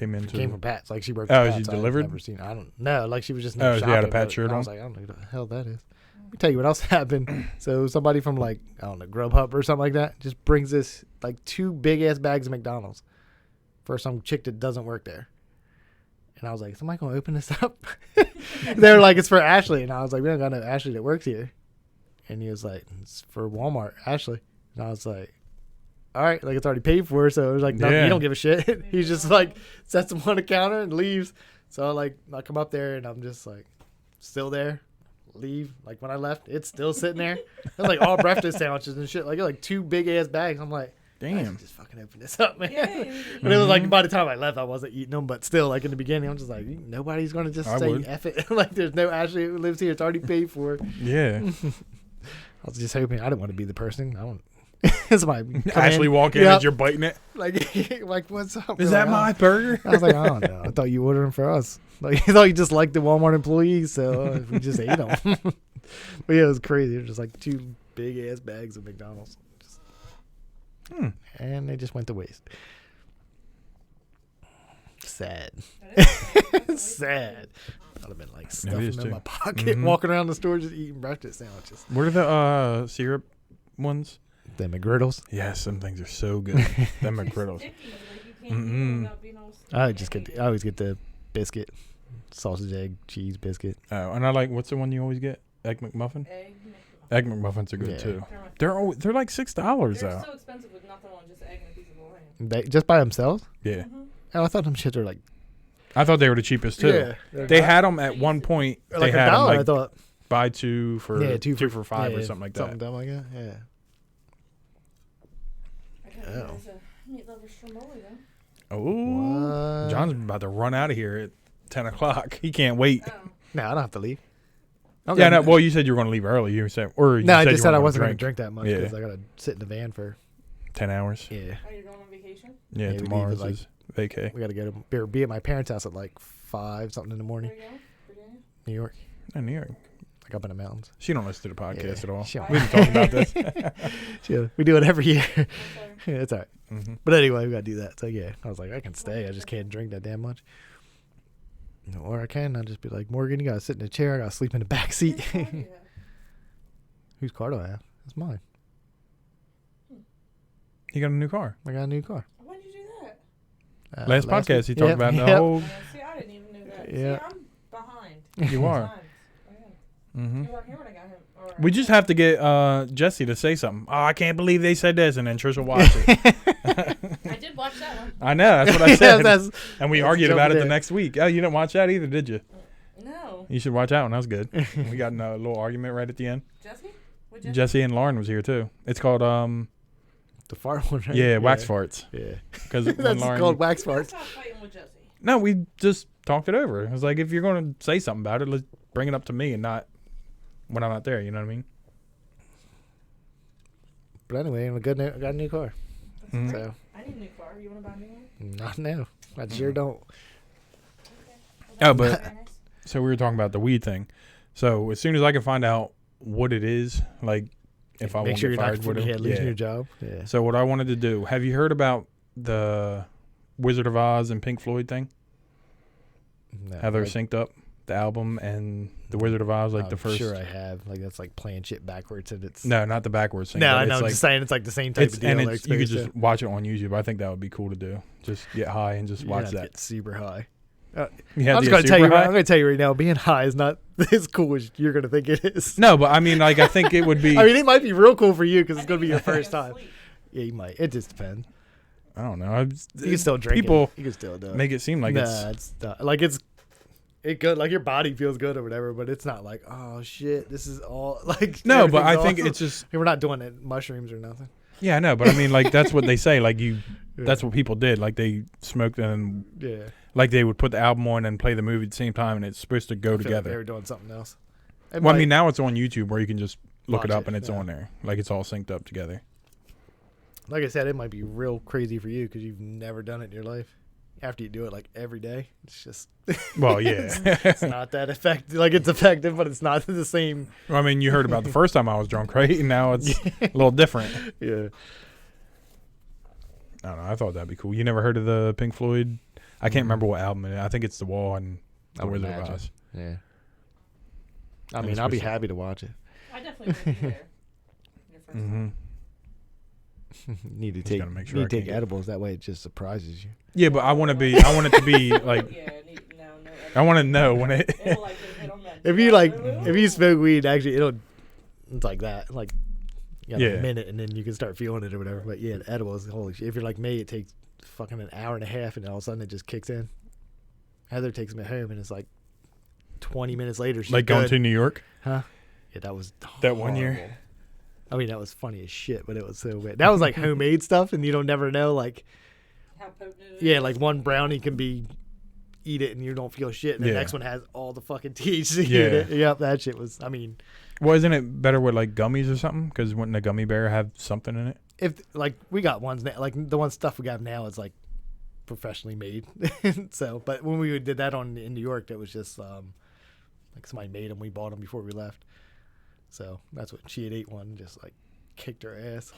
came into? Came from Pat's. Like she worked. Oh, at is she Pat's. I've delivered? Never seen. I don't know. Like she was just. Oh, she had a shopping, Pat but shirt I on? was like, I don't know who the hell that is. Let me tell you what else happened. So somebody from like I don't know Grubhub or something like that just brings this like 2 big ass bags of McDonald's for some chick that doesn't work there. And I was like, somebody gonna open this up? They were like, it's for Ashley. And I was like, we don't got no Ashley that works here. And he was like, it's for Walmart, Ashley. And I was like, all right, like it's already paid for. So it was like, nothing, Yeah. you don't give a shit. He's just like, sets them on the counter and leaves. So like, I come up there and I'm just like, still there. Leave. Like when I left, it's still sitting there. It was like all breakfast sandwiches and shit. Like 2 big ass bags. I'm like, Damn. just fucking open this up, man. Yeah. But it was like by the time I left, I wasn't eating them. But still, like in the beginning, I'm just like, nobody's gonna just I say would. F it. Like there's no Ashley who lives here. It's already paid for. Yeah. I was just hoping I didn't want to be the person. I don't. Somebody come Ashley in, walk in yep, as you're biting it. like what's up? Is We're that like, my burger? I was like, I don't know. I thought you ordered them for us. Like I thought you just liked the Walmart employees, so we just ate them. But yeah, it was crazy. It was just like 2 big ass bags of McDonald's, and they just went to waste. Sad. Sad. I'd have been like stuffing is them in too. my pocket, Mhm. walking around the store just eating breakfast sandwiches. What are the syrup ones? The McGriddles. Yes, some things are so good. Them McGriddles. Sticky, like you can't eat them Mm-mm. without being all sticky. I always get the biscuit, sausage, egg, cheese biscuit. Oh, and I like, what's the one you always get? Egg McMuffin? Egg. Egg McMuffins are good Yeah. too. They're They're like $6 they're though. so expensive with nothing on, just egg and a piece of oil. They just by themselves. Yeah. Mhm. Oh, I thought them shits are like. I thought they were the cheapest too. they're They not- had them at one point. They like had $1. them I like thought. buy 2 for Yeah, two for $5 or yeah, something like Something that. dumb like that. Yeah. I got Oh. you guys a meat lover stromboli though. Oh, What? John's about to run out of here at 10 o'clock. He can't wait. Oh. No, I don't have to leave. Yeah, no, well, you said you were going to leave early. You said, or you No, I said just you said I weren't wasn't gonna going to drink that much Yeah. because I got to sit in the van for. 10 hours. Yeah. Oh, you're going on vacation? Yeah, Yeah, we leave tomorrow's at, like- is vacay. We got to go to be at my parents' house at like 5 something in the morning. Where you going? Virginia? New York, Oh, New York. like up in the mountains. She don't listen to the podcast Yeah, at all. she don't. We didn't talk about this. Yeah, we do it every year. I'm sorry. Yeah, it's all right. hmm But anyway, we got to do that. So yeah, I was like, I can stay. I just can't drink that damn much. Or I can. I'll just be like, Morgan, you got to sit in a chair. I got to sleep in the back seat. Whose car do you have? Whose car do I have? It's mine. He got a new car. I got a new car. When did you do that? Last podcast, he talked Yep, about the yep. whole. See, I didn't even know that. Yeah. See, I'm behind. You are. Times. Oh, yeah. hmm You weren't here when I got him. Or- We just have to get Jesse to say something. Oh, I can't believe they said this, and then Trish will watch it. I did watch that one. I know. That's what I said. That's- And we that's argued about it jumping the in. next week. Oh, you didn't watch that either, did you? No. You should watch that one. That was good. We got in a little argument right at the end. Jesse? With Jesse? Jesse and Lauren was here too. It's called the fart one, right? yeah, wax farts. Yeah. Because when That's Lauren called wax Let's farts. stop fighting with Jesse. No, we just talked it over. It was like, if you're going to say something about it, let's bring it up to me and not when I'm not there. You know what I mean? But anyway, I got a new car. That's Mhm. great. So, I need a new car. You want to buy me one? not now. I sure don't. Okay. Oh, but- Very nice. So we were talking about the weed thing. So as soon as I can find out what it is, like if I Make won't sure get you're fired, not whatever. losing Yeah. your job. Yeah. So what I wanted to do, have you heard about the Wizard of Oz and Pink Floyd thing? No, How they're like, synced up, the album and the Wizard of Oz, like I'm the first. sure I have. Like that's like playing shit backwards and it's. No, not the backwards thing. No, but I know. it's I'm like, just saying it's like the same type it's of deal. and they're it's, you could exposed just watch it on YouTube. I think that would be cool to do. Just get high and just to. watch You'd have to that. Get super high. You have I'm to just get gonna tell super you. high? I'm gonna tell you right now. Being high is not as cool as you're gonna think it is. No, but I mean, like, I think it would be. I mean, it might be real cool for you because I it's gonna think be your you're first gonna time. sleep. Yeah, you might. It just depends. I don't know. You can still drink. People You can still do it. make it seem like Nah, it's not, like it good. Like your body feels good or whatever, but it's not like oh shit, this is all like. no, but I everything's think awesome. it's just We're not doing it mushrooms or nothing. yeah, I know, but I mean, like that's what they say. Like you, Yeah. that's what people did. Like they smoked and Yeah. like they would put the album on and play the movie at the same time, and it's supposed to go I feel like they together. were doing something else. Well, I mean, now it's on YouTube where you can just look it Watch up it, and it's yeah. on there. Like it's all synced up together. like I said, it might be real crazy for you because you've never done it in your life. After you do it like every day, it's just Well, yeah. it's not that effective. Like it's effective, but it's not the same. Well, I mean, you heard about the first time I was drunk, right? And now it's a little different. Yeah. I don't know. I thought that'd be cool. You never heard of the Pink Floyd? I can't remember what album it is. I think it's The Wall and I The would Wizard of imagine. Oz. Yeah. I And mean, it's I'll be pretty- happy to watch it. I definitely would be there. Your first time. Need to Just take gotta make sure need I to take can't get- edibles. That way, it just surprises you. Yeah, but I want it to be like Yeah, no. I want to know when it. It'll like hit on that. If you like, if you smoke weed, actually, it's like that. Like, you got Yeah. a minute, and then you can start feeling it or whatever. But yeah, the edibles, holy shit. If you're like me, it takes fucking an hour and a half, and all of a sudden it just kicks in. Heather takes me home, and it's like 20 minutes later. She's Like going good. to New York. Huh? Yeah, that was That one year? horrible. I mean, that was funny as shit, but it was so bad. That was like homemade stuff, and you don't never know. Like, How potent it is. yeah, like one brownie can be eat it and you don't feel shit, and the Yeah. next one has all the fucking THC Yeah. in it. Yep, that shit was. I mean, Well, isn't it better with like gummies or something? Because wouldn't a gummy bear have something in it? if like we got ones now, like the one stuff we got now is like professionally made. So, but when we did that in New York, that was just like somebody made them. We bought them before we left. So that's what she had ate one, just like kicked her ass.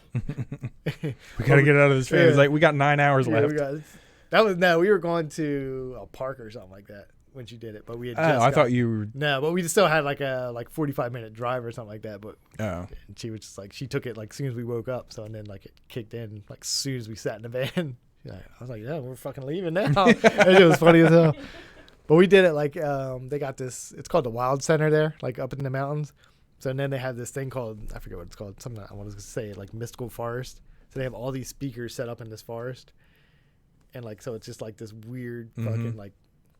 We gotta get out of this phase. Yeah. Like we got 9 hours Yeah, left. we were going to a park or something like that when she did it, but we had. Oh, Just I thought you were. No, but we still had like a 45-minute drive or something like that. But Oh, she was just like, she took it like as soon as we woke up. So and then like it kicked in like as soon as we sat in the van. I was like, yeah, we're fucking leaving now. And it was funny as hell. But we did it like they got this. It's called the Wild Center there, like up in the mountains. So and then they have this thing called, I forget what it's called. Something I want to say like Mystical Forest. So they have all these speakers set up in this forest, and like so it's just like this weird fucking like.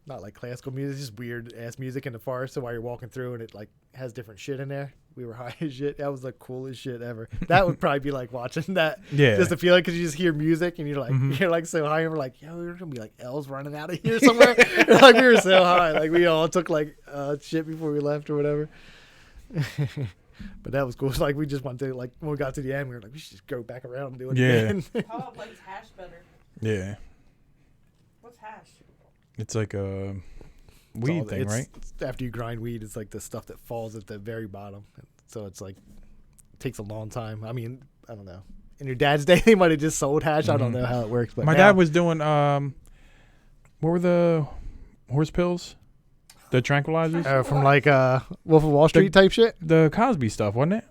Not like classical music, it's just weird ass music in the forest. So while you're walking through and it like has different shit in there, we were high as shit. That was the coolest shit ever. That would probably be like watching that, yeah. just to feel like because you just hear music and you're like Mhm. you're like so high and we're like, yo, we're gonna be like elves running out of here somewhere. Like we were so high, like we all took like shit before we left or whatever. But that was cool. It's like we just wanted to like when we got to the end, we were like, we should just go back around and do it Yeah. again. How about like hash better? Yeah. What's hash? It's like a It's weed all- thing, it's- right? After you grind weed, it's like the stuff that falls at the very bottom. So it's like it takes a long time. I mean, I don't know. In your dad's day, they might have just sold hash. I don't Mhm. know how it works, but My now- dad was doing what were the horse pills? The tranquilizers? from like Wolf of Wall Street type shit. The Cosby stuff, wasn't it?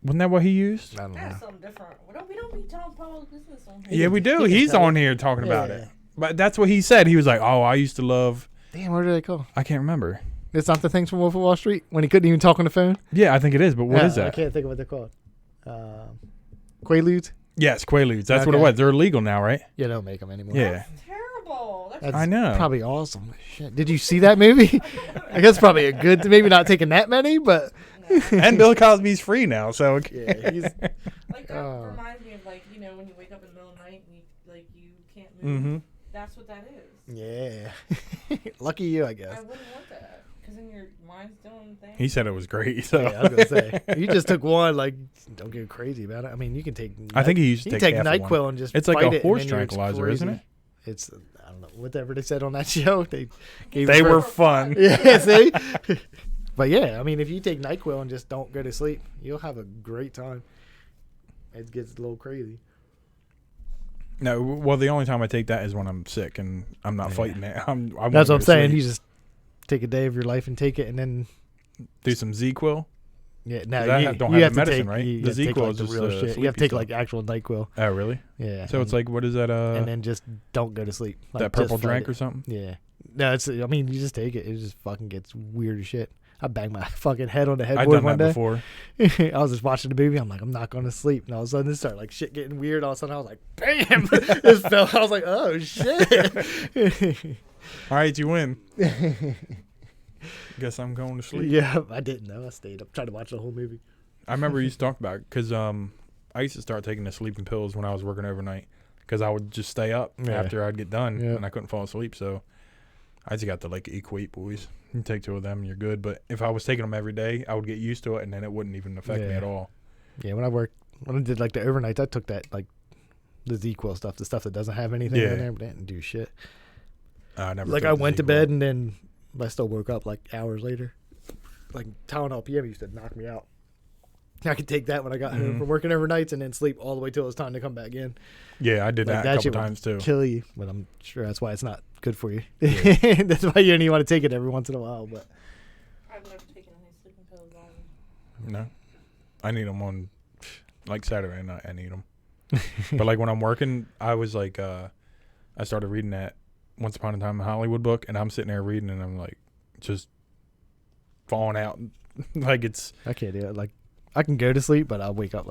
Wasn't that what he used? I don't know. That's something different. We don't be telling Paul's business on He Yeah, can- we do. he can He's tell on you. here talking about Yeah. it. But that's what he said. He was like, "Oh, I used to love." Damn, what are they called? I can't remember. It's not the things from Wolf of Wall Street when he couldn't even talk on the phone. Yeah, I think it is. But what is I that? can't think of what they're called. Quaaludes. Yes, Quaaludes. That's what it Okay. was. They're illegal now, right? You don't make them anymore. Yeah. That's terrible. That's That's I know. Probably awesome. Shit. Did you see that movie? I guess probably a good. Maybe not taking that many, but And Bill Cosby's free now, so yeah, he's like that Oh. reminds me of like when you wake up in the middle of the night and you can't move. hmm That's what that is. yeah. Lucky you, I I guess. wouldn't want that because then your mind's doing things. He said it was great. So Yeah, I was gonna say you just took one. Like, don't get crazy about it. I mean, you can take. I think he used to you take can take half of one. NyQuil and just. It's like fight a it, horse and then you're tranquilizer, isn't crazy. it? It's I don't know whatever they said on that show. They gave They us- were fun. Yeah, see. But yeah, I mean, if you take NyQuil and just don't go to sleep, you'll have a great time. It gets a little crazy. No, well, the only time I take that is when I'm sick and I'm not Yeah. fighting it. I That's wanna what go I'm to saying. sleep. You just take a day of your life and take it, and then Do some Z-Quil. yeah, no, I you, don't you have have the to medicine, take, right? You The have to take, Z-Quil like, is the just real the shit. You have sleepy to take stuff. like actual NyQuil. Oh, really? Yeah. So it's like, what is that? and then just don't go to sleep. Like, That just purple fight drink it. or something? Yeah. No, it's. I mean, you just take it. It just fucking gets weird as shit. I banged my fucking head on the I've headboard done one that day. before. I was just watching the movie. I'm like, I'm not going to sleep. And all of a sudden, it started like shit getting weird. All of a sudden, I was like, bam! Just fell. I was like, oh shit. All right, you win. Guess I'm going to sleep. Yeah, I didn't know. I stayed up, tried to watch the whole movie. I remember you used to talk about it because I used to start taking the sleeping pills when I was working overnight because I would just stay up Yeah. after I'd get done Yeah. and I couldn't fall asleep. So I just got the like Equate boys. You take 2 of them and you're good. But if I was taking them every day, I would get used to it and then it wouldn't even affect me Yeah. at all. Yeah, when I did like the overnights, I took that like the ZQL stuff, the stuff that doesn't have anything Yeah. in there, but it didn't do shit. I never Like took I the went to Z-Quil. bed and then I still woke up like hours later. Like Tylenol PM used to knock me out. I could take that when I got home from working overnights and then sleep all the way till it was time to come back in. Yeah, I did Like, that a couple shit would times too. Kill you, but I'm sure that's why it's not good for you. That's why you only want to take it every once in a while. But I've never taken any sleeping pills either. No, I need them on like Saturday night. I need them, but like when I'm working, I was like, I started reading that Once Upon a Time in Hollywood book, and I'm sitting there reading, and I'm like, just falling out, like it's. I can't do it. Like I can go to sleep, but I'll wake up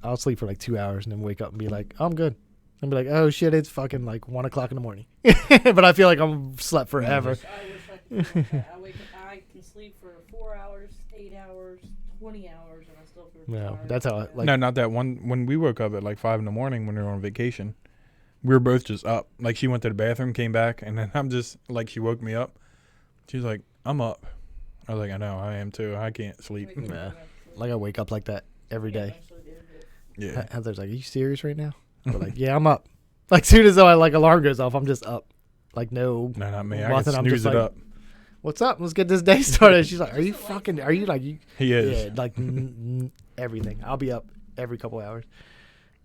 I'll sleep for like 2 hours and then wake up and be like, oh, I'm good. And be like, oh shit, it's fucking like 1 o'clock in the morning. But I feel like I'm slept forever. I wish I could do that. I can sleep for 4 hours, 8 hours, 20 hours, and I still feel No, tired. that's how I like. No, not that one. When we woke up at like 5 a.m. when we were on vacation, we were both just up. Like she went to the bathroom, came back, and then I'm just like, she woke me up. She's like, I'm up. I was like, I know, I am too. I can't sleep. Nah. Like I wake up like that every day. Yeah. Heather's like, are you serious right now? I'm like, yeah, I'm up. Like soon as though like alarm goes off, I'm just up. Like no, No, not me. I nothing, can I'm snooze just it like, up. what's up? Let's get this day started. She's like, are you like you? He is. Yeah, like everything. I'll be up every couple hours.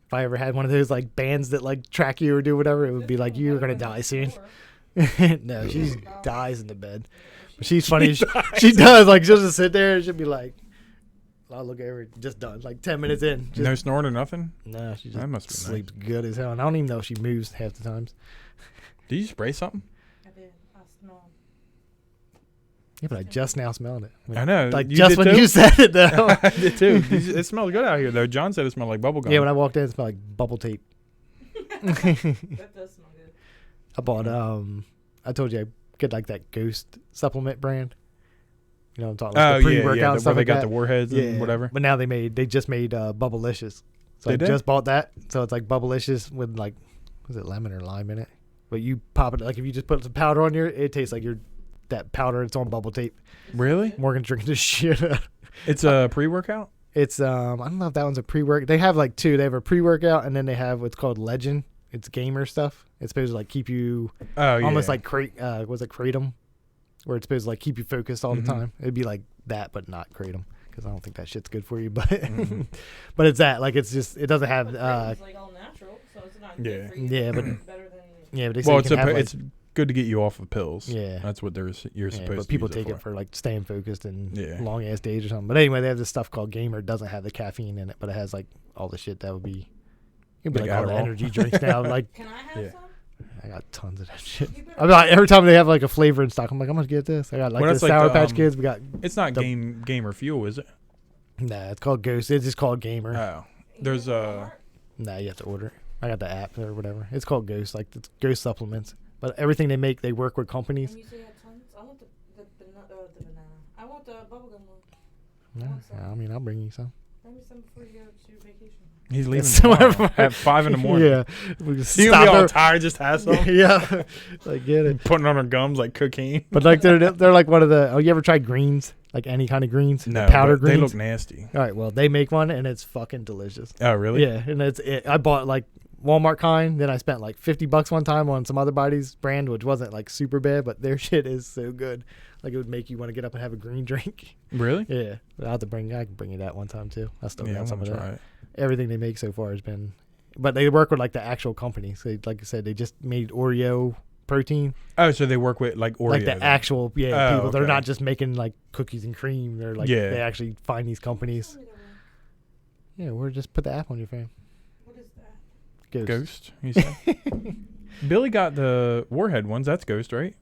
If I ever had one of those like bands that like track you or do whatever, it would be like you're gonna die soon. No, she dies in the bed. But she's funny. She does. Like she'll just sit there and she'll be like, I'll look at her, just done. Like 10 minutes in. Just, No snoring or nothing? nah, she That just must be nice. sleeps good as hell. And I don't even know if she moves half the times. Did you spray something? I did. I smell. Yeah, but I just now smelled it. I know. Like you just did when too? you said it though. I did too. It smells good out here though. John said it smelled like bubble gum. Yeah, when I walked in, it smelled like bubble tape. That does smell good. I bought I told you I get like that Ghost supplement brand. You know what I'm talking about? Oh The yeah, pre-workout yeah. and Where stuff they like got that. the warheads and whatever. But now they just made Bubblicious. So They I did? just bought that. So it's like Bubblicious with like, was it lemon or lime in it? But you pop it, like if you just put some powder on your, it tastes like that powder. It's on bubble tape. Really? Morgan's drinking this shit. It's a pre-workout. It's I don't know if that one's a pre-work. They have like two. They have a pre-workout and then they have what's called Legend. It's gamer stuff. It's supposed to like keep you Oh yeah. almost like was it Kratom, where it's supposed to like keep you focused all Mhm. the time. It'd be like that, but not Kratom, because I don't think that shit's good for you. But Mhm. but it's that, like it's just, it doesn't have But it's like all natural, so it's not Yeah. good for you. Yeah, but but- it's better than yeah. But they say Well, you can have, like, it's good to get you off of pills. yeah. That's what you're Yeah, supposed but to people use take it it for like staying focused and Yeah. long ass days or something. But anyway, they have this stuff called Gamer. It doesn't have the caffeine in it, but it has like all the shit that would be. It'd be Like like all the Adderall? energy drinks now. Like Can I have Yeah. some? I got tons of that shit. You better- I mean, like, every time they have like a flavor in stock, I'm like, I'm gonna get this. I got like Well, the that's like Sour the, Patch Kids. We got It's not The- gamer fuel, is it? nah. It's called Ghost. It's just called Gamer. Oh, there's Nah, you have to order it. I got the app or whatever. It's called Ghost. Like it's Ghost supplements. But everything they make, they work with companies. And you say you had tons? I want the banana. I want the bubblegum one. Yeah, I mean, I'll bring you some. Bring me some before you go to vacation. he's leaving So tomorrow whatever. at 5 a.m. Yeah, we just You gonna be stop all her. tired, just have some. Yeah, like get it. Putting on her gums like cocaine. But like they're like one of the. Oh, you ever tried greens? Like any kind of greens? No, The powder but they greens. look nasty. All right, well they make one and it's fucking delicious. Oh, really? Yeah, and it's it. I bought like Walmart kind. Then I spent like $50 one time on some other body's brand, which wasn't like super bad, but their shit is so good. Like it would make you want to get up and have a green drink. Really? Yeah, I can bring you that one time too. I still Yeah, I got some want of to that. try it. Everything they make so far has been, but they work with like the actual company. So like I said, they just made Oreo protein, Oh, so they work with like Oreo. like the then. actual Oh, people. They're okay. not just making like cookies and cream. They're like Yeah. they actually find these companies. Tell me that one. Yeah, we're just put the app on your phone. What is that? Ghost. Ghost. You said. Billy got the Warhead ones. That's Ghost, right?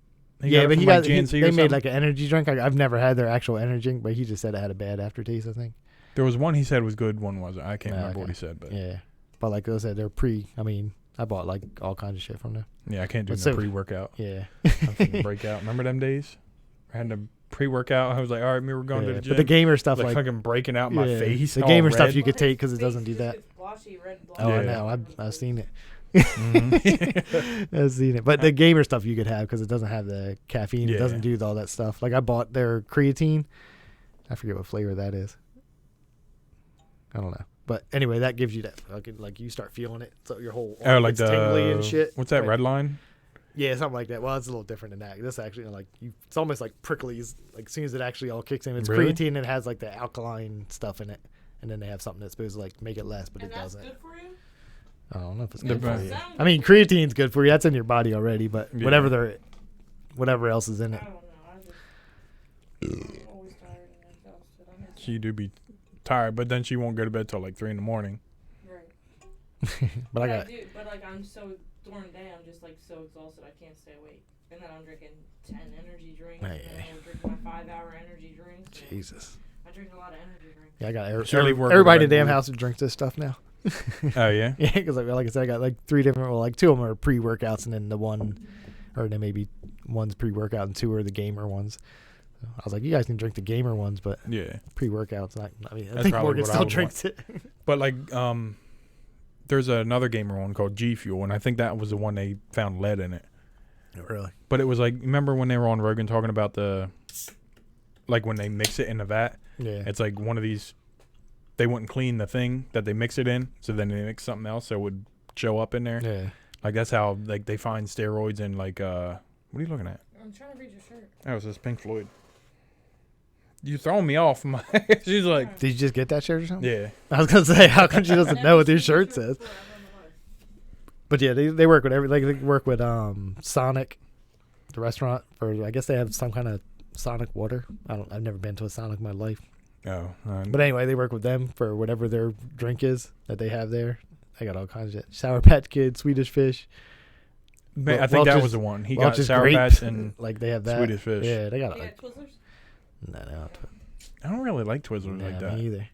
Yeah, it but from, he like, got GNC they or made something? like an energy drink. I've never had their actual energy drink, but he just said it had a bad aftertaste. I think. There was one he said was good. One wasn't. I can't Ah, remember what okay. he said, but Yeah, but like I said, they're I mean, I bought like all kinds of shit from them. yeah, I can't do But no so- pre-workout. Yeah. I'm finna break out. Remember them days? I had to pre-workout. I was like, all right, we were going to Yeah, the gym. but the gamer I was stuff, like, like fucking breaking out my yeah, face. the all gamer stuff red. you could Well, take his 'cause it face doesn't do just that. gets blotchy, red, oh, I Yeah. know, I've seen it. Mhm. I've seen it. But the gamer stuff you could have because it doesn't have the caffeine. It Yeah. doesn't do all that stuff. Like I bought their creatine. I forget what flavor that is. I don't know. But anyway, that gives you that like you start feeling it, so your whole Oh, arm like gets tingly and the shit. what's that Right. red line? Yeah, something like that. Well, it's a little different than that. This actually like it's almost like prickly. Like as soon as it actually all kicks in, it's Really? creatine and it has like the alkaline stuff in it, and then they have something that's supposed to like make it less, but And it that's doesn't. good for you? I don't know if it's The good for best. you. Sounds I mean, good for you. creatine's good for you. That's in your body already, but Yeah. whatever else is in I it. don't know. I'm always tired and exhausted. I'm just, She do be tired, but then she won't go to bed till like 3 in the morning. right. But I got do, but like I'm so during the day, I'm just like so exhausted, I can't stay awake. And then I'm drinking 10 energy drinks. Hey, And then I'm drinking my 5-hour energy drinks. and Jesus. I drink a lot of energy drinks. Yeah, I got Shirley worked with everybody in the Red damn Bull. house who drinks this stuff now. Oh yeah. Yeah, because like I said, I got like 3 different. Well, like 2 of them are pre-workouts, and then the one, or then maybe one's pre-workout and 2 are the gamer ones. So I was like, you guys can drink the gamer ones, but Yeah. pre-workouts. I mean, I That's think probably Morgan what I still would drinks it. But like there's another gamer one called G Fuel, and I think that was the one they found lead in it. Really? But it was like, remember when they were on Rogan talking about like when they mix it in the vat, Yeah. it's like one of these, they wouldn't clean the thing that they mix it in, so then they mix something else so it would show up in there. Yeah. Like that's how like they find steroids in like what are you looking at? I'm trying to read your shirt. Oh, it's this Pink Floyd. You throwing me off. She's like, Did you just get that shirt or something? yeah. I was gonna say, how come she doesn't Never know what seen your shirt says? before, I don't know why. But yeah, they work with they work with Sonic, the restaurant, for I guess they have some kind of Sonic water. I've never been to a Sonic in my life. Oh, But anyway, they work with them for whatever their drink is that they have there. They got all kinds of shit. Sour Patch Kid, Swedish Fish. man, I Wel- think that Welch's- was the one. He got Welch's Sour Grape. Patch and Like they have that. Swedish Fish. Yeah, they got You like got Twizzlers? no. I don't really like Twizzlers Nah, like that. me either.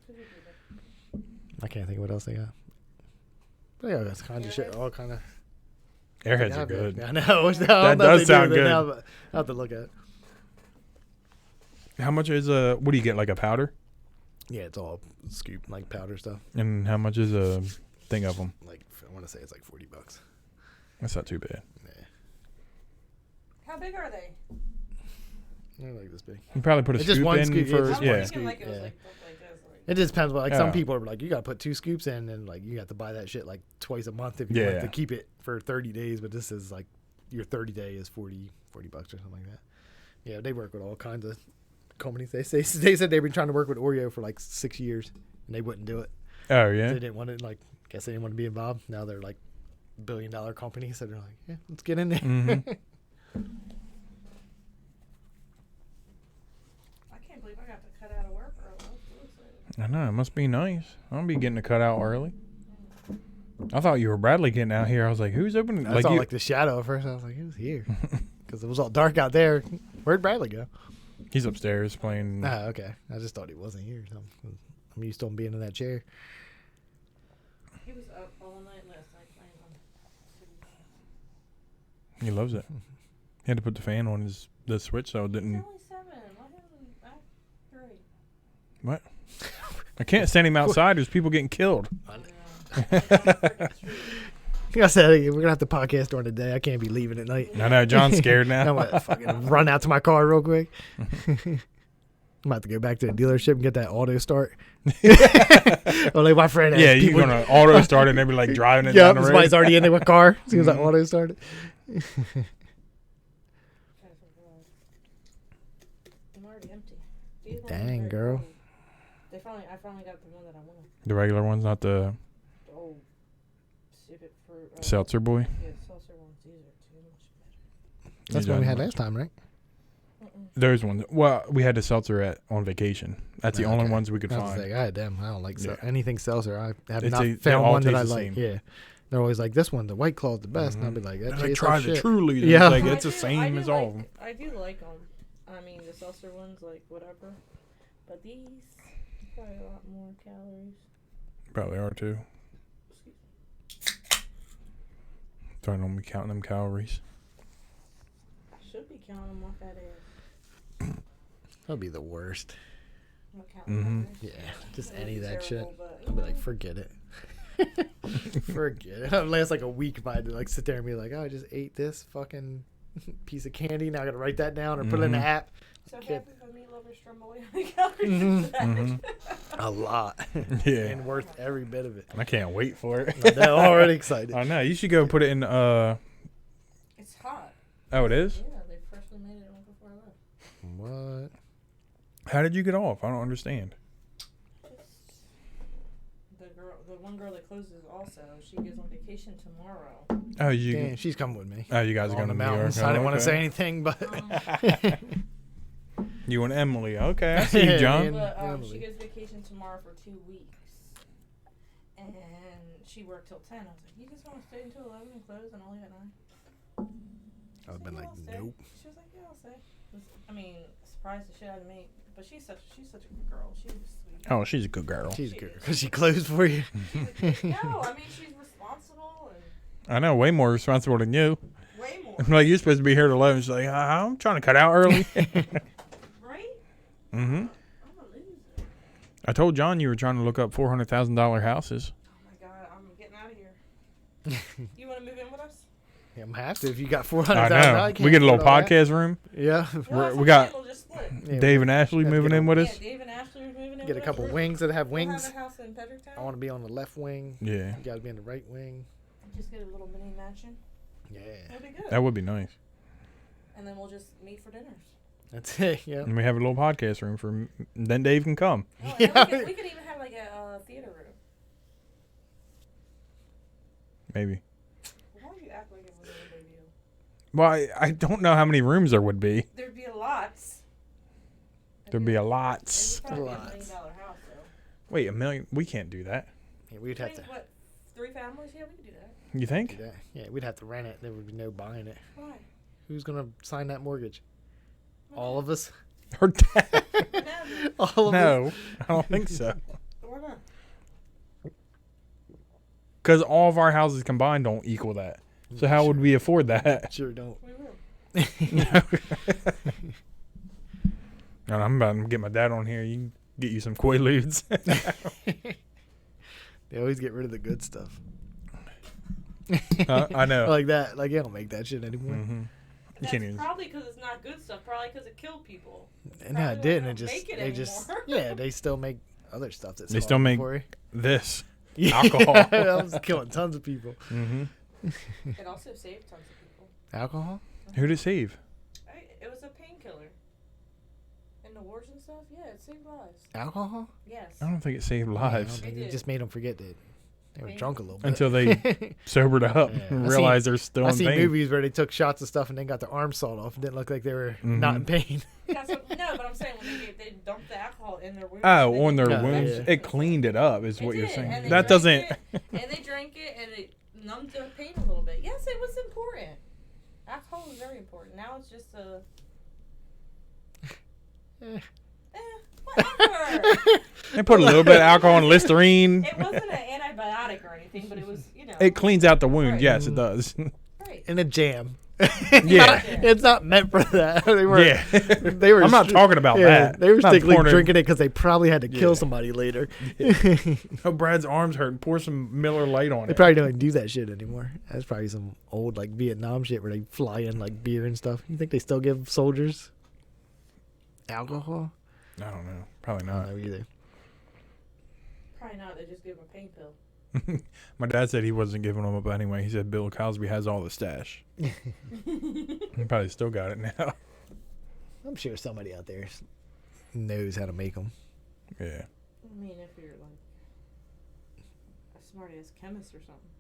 I can't think of what else they got. But yeah, that's kind of shit. All kind of. Airheads are good. I know. That does sound good. Now, but I'll have to look at it. How much is what do you get, like a powder? Yeah, it's all scoop like powder stuff. And how much is a thing of them? Like I want to say it's like $40. That's not too bad. Yeah, How big are they? they're like this big. You probably put a It's just scoop one in scoop, yeah, for just I one yeah. was thinking like it was Yeah. like this. Like, It just depends. But like Yeah. some people are like, you got to put 2 scoops in, and like you have to buy that shit like twice a month if you want Yeah. to keep it for 30 days. But this is like your 30 day is $40 or something like that. Yeah, they work with all kinds of companies. They said they've been trying to work with Oreo for like 6 years, and they wouldn't do it. Oh They yeah. didn't want to like. Guess they didn't want to be involved. Now they're like $1 billion company, so they're like, yeah, let's get in there. hmm I can't believe I got to cut out of work early. I was so excited. I know, it must be nice. I'll be getting to cut out early. I thought you were Bradley getting out here. I was like, who's opening? I Like saw you, like the shadow at first. I was like, who's here? Because it was all dark out there. Where'd Bradley go? he's upstairs playing. Ah, okay. I just thought he wasn't here. So I'm used to him being in that chair. He was up all night last night playing on Super He loves it. He had to put the fan on the switch so it He's didn't. only 7. Why didn't he act great? I can't send him outside. There's people getting killed. Like I said, hey, we're gonna have to podcast during the day. I can't be leaving at night. I know John's scared I'm now. gonna fucking run out to my car real quick. I'm about to go back to the dealership and get that auto start. Well, like my friend asked Yeah, you're people, gonna auto start it and they be like driving it yeah, down the road. somebody's already in there with car. As soon as I auto started. I'm already empty. These ones are Dang, very girl. cold. I finally got the one that I wanted. The regular one's not the The old stupid fruit. seltzer boy. Yeah, the seltzer ones. These are too much better. That's You what we done- had last time, right? Those ones. Well, we had the seltzer on vacation. That's the Oh, only okay. ones we could I was find. like, I had them. I don't like Yeah. anything seltzer. I have It's not they found all one that taste I the like. same. Yeah, they're always like, this one, the White Claw's the best, and I'll be like, that Like, tastes try like the shit. Truly. Yeah. It's like I it's the do- I same do as all of like- them. I do like them. I mean, the seltzer ones, like whatever. But these probably a lot more calories. Probably are too. Starting on me counting them calories. I should be counting them off that ass. That'd be the worst. I'm not counting Mhm. calories. Yeah, just That would any of be that terrible, shit. but, I'll be you like, know. forget it. Forget it. It'll last like a week if I had to like sit there and be like, oh, I just ate this fucking piece of candy. Now I gotta write that down or put it in the Mhm. app. So kid. happy for meat lovers from away my calories. Mhm. is that? Mhm. A lot. Yeah. And worth every bit of it. I can't wait for it. I'm already excited. I know. You should go put it in. It's hot. Oh, it is. Yeah, they freshly made it right before I left. What? How did you get off? I don't understand. Just the one girl that closes also, she goes on vacation tomorrow. Oh, Damn, she's coming with me. Oh, you guys are On going the to New York. mountains. I didn't want to say anything, but You and Emily. Okay, I see you, Yeah, John. man. But Emily. she goes vacation tomorrow for 2 weeks. And she worked till 10. I was like, you just want to stay until 11 and close and I'll leave at 9? I would have been like, I'll stay. nope. She was like, yeah, I'll stay. I mean, surprised the shit out of me. But she's such a good girl. She was sweet. Oh, she's a good girl. She's good because she closed for you. No, I mean, she's responsible and I know, way more responsible than you. way more. Like, you're supposed to be here at 11. She's like, I'm trying to cut out early. Right? Mm-hmm. I'm a loser. I told John you were trying to look up $400,000 houses. Oh my God, I'm getting out of here. You want to move in with us? Yeah, I'm have to if you got I 400,000. know. We get a little podcast room. Yeah. Well, we got we'll just split. Yeah, Dave and Ashley Gotta moving get in with us. Yeah, Dave and Ashley are moving in. Get a with couple us. wings that have We'll wings. have a house in Pedricktown. I want to be on the left wing. Yeah, You got to be in the right wing. Just get a little mini mansion. Yeah. That'd be good. that would be nice. And then we'll just meet for dinners. That's it. Yeah. And we have a little podcast room for. Then Dave can come. Oh, Yeah. and we could even have like a theater room. Maybe. Why do you act like it was a big deal? Well, I don't know how many rooms there would be. There'd be a lot. There'd be a It lots. would probably be $1 Lots. million house though. Wait, $1 million? We can't do that. Yeah, we'd have to. What? 3 families? Yeah, we could do that. You do think? that. Yeah, we'd have to rent it. There would be no buying it. Why? Who's gonna sign that mortgage? All of us. Or dad? No, All of us. No, I don't think so. why not? Because all of our houses combined don't equal that. So how would we afford that? Sure don't. We will. And I'm about to get my dad on here. You can get you some Quaaludes. They always get rid of the good stuff. I know. Like that. Like, you don't make that shit anymore. Mm-hmm. That's can't even- probably because it's not good stuff. Probably because it killed people. And no, it didn't. It just, Make it they just, anymore. yeah, they still make other stuff that's They still horrible make for you. This. Yeah, alcohol. that was killing tons of people. Mm-hmm. It also saved tons of people. Alcohol? Who'd it save? It was a painkiller. In the wars and stuff, yeah, it saved lives. Alcohol? Yes. I don't think it saved lives It It did. just made them forget that they were Yeah. drunk a little bit. until they sobered up Yeah. and I realized they're still I in seen pain. movies where they took shots of stuff and then got their arms sawed off and didn't look like they were not in pain. That's what, no, but I'm saying when they dumped the alcohol in their wounds. Oh, they on their didn't- Yeah, wounds. yeah. It cleaned it up, is It what you're did, saying. and they That drank doesn't. it, and they drank it, and it numbed their pain a little bit. Yes, it was important. Alcohol is very important. Now it's just a. Eh. Whatever. They put a little bit of alcohol and Listerine. It wasn't an antibiotic or anything, but it was, It cleans out the wound. Right. Yes, it does. Right. In a jam. Yeah. It's not meant for that. They were. Yeah. They were. I'm not talking about that. They were I'm not strictly pouring it- drinking it because they probably had to kill Yeah. somebody later. Oh, Brad's arms hurt. Pour some Miller Lite on They it. probably don't do that shit anymore. That's probably some old like Vietnam shit where they fly in like beer and stuff. You think they still give soldiers alcohol? I don't know. Probably I not. don't know either. Probably not. They just give him a pain pill. My dad said he wasn't giving them up anyway. He said Bill Cosby has all the stash. He probably still got it now. I'm sure somebody out there knows how to make them. Yeah. I mean, if you're like a smart ass chemist or something.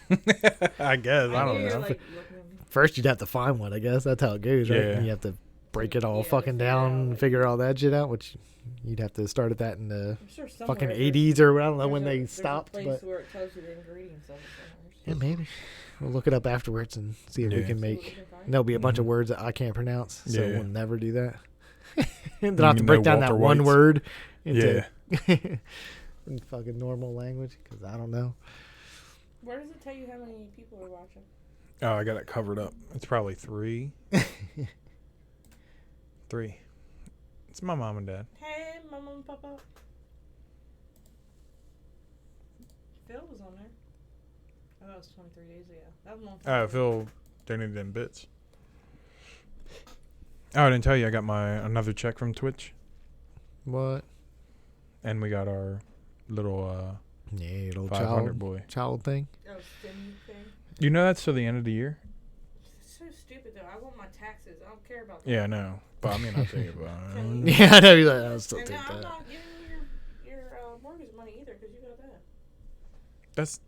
Whatever. I guess. I knew don't you were, know. like, looking at me. First, you'd have to find one. I guess that's how it goes, right? Yeah. And you have to break it all Yeah, fucking figure down out, and like- figure all that shit out. Which you'd have to start at that in the I'm sure somewhere fucking there's- 80s or I don't know when there's a- they there's stopped. a place But where it tells you the ingredients of it somewhere. yeah, maybe we'll look it up afterwards and see if we Yeah. can See what we make. can find. And there'll be a bunch of Mhm. words that I can't pronounce, so Yeah. we'll never do that. Then You I'll have to break know down Walter that one White's- word into Yeah. in fucking normal language because I don't know. Where does it tell you how many people are watching? Oh, I got it covered up. It's probably 3. 3. It's my mom and dad. Hey, Mama and Papa. Phil was on there. Oh, that was 23 days ago. That was a long time Oh, ago. Phil donated them bits. Oh, I didn't tell you. I got another check from Twitch, What? and we got our little Yeah, little 500 boy. child thing. Oh, stimmy thing. You know that's till the end of the year. It's so stupid though. I want my taxes. I don't care about that. Yeah, I know. But I mean, I'll tell you about it. Yeah, I know. You're like, I'll still And take no, I'm that. not giving you your That's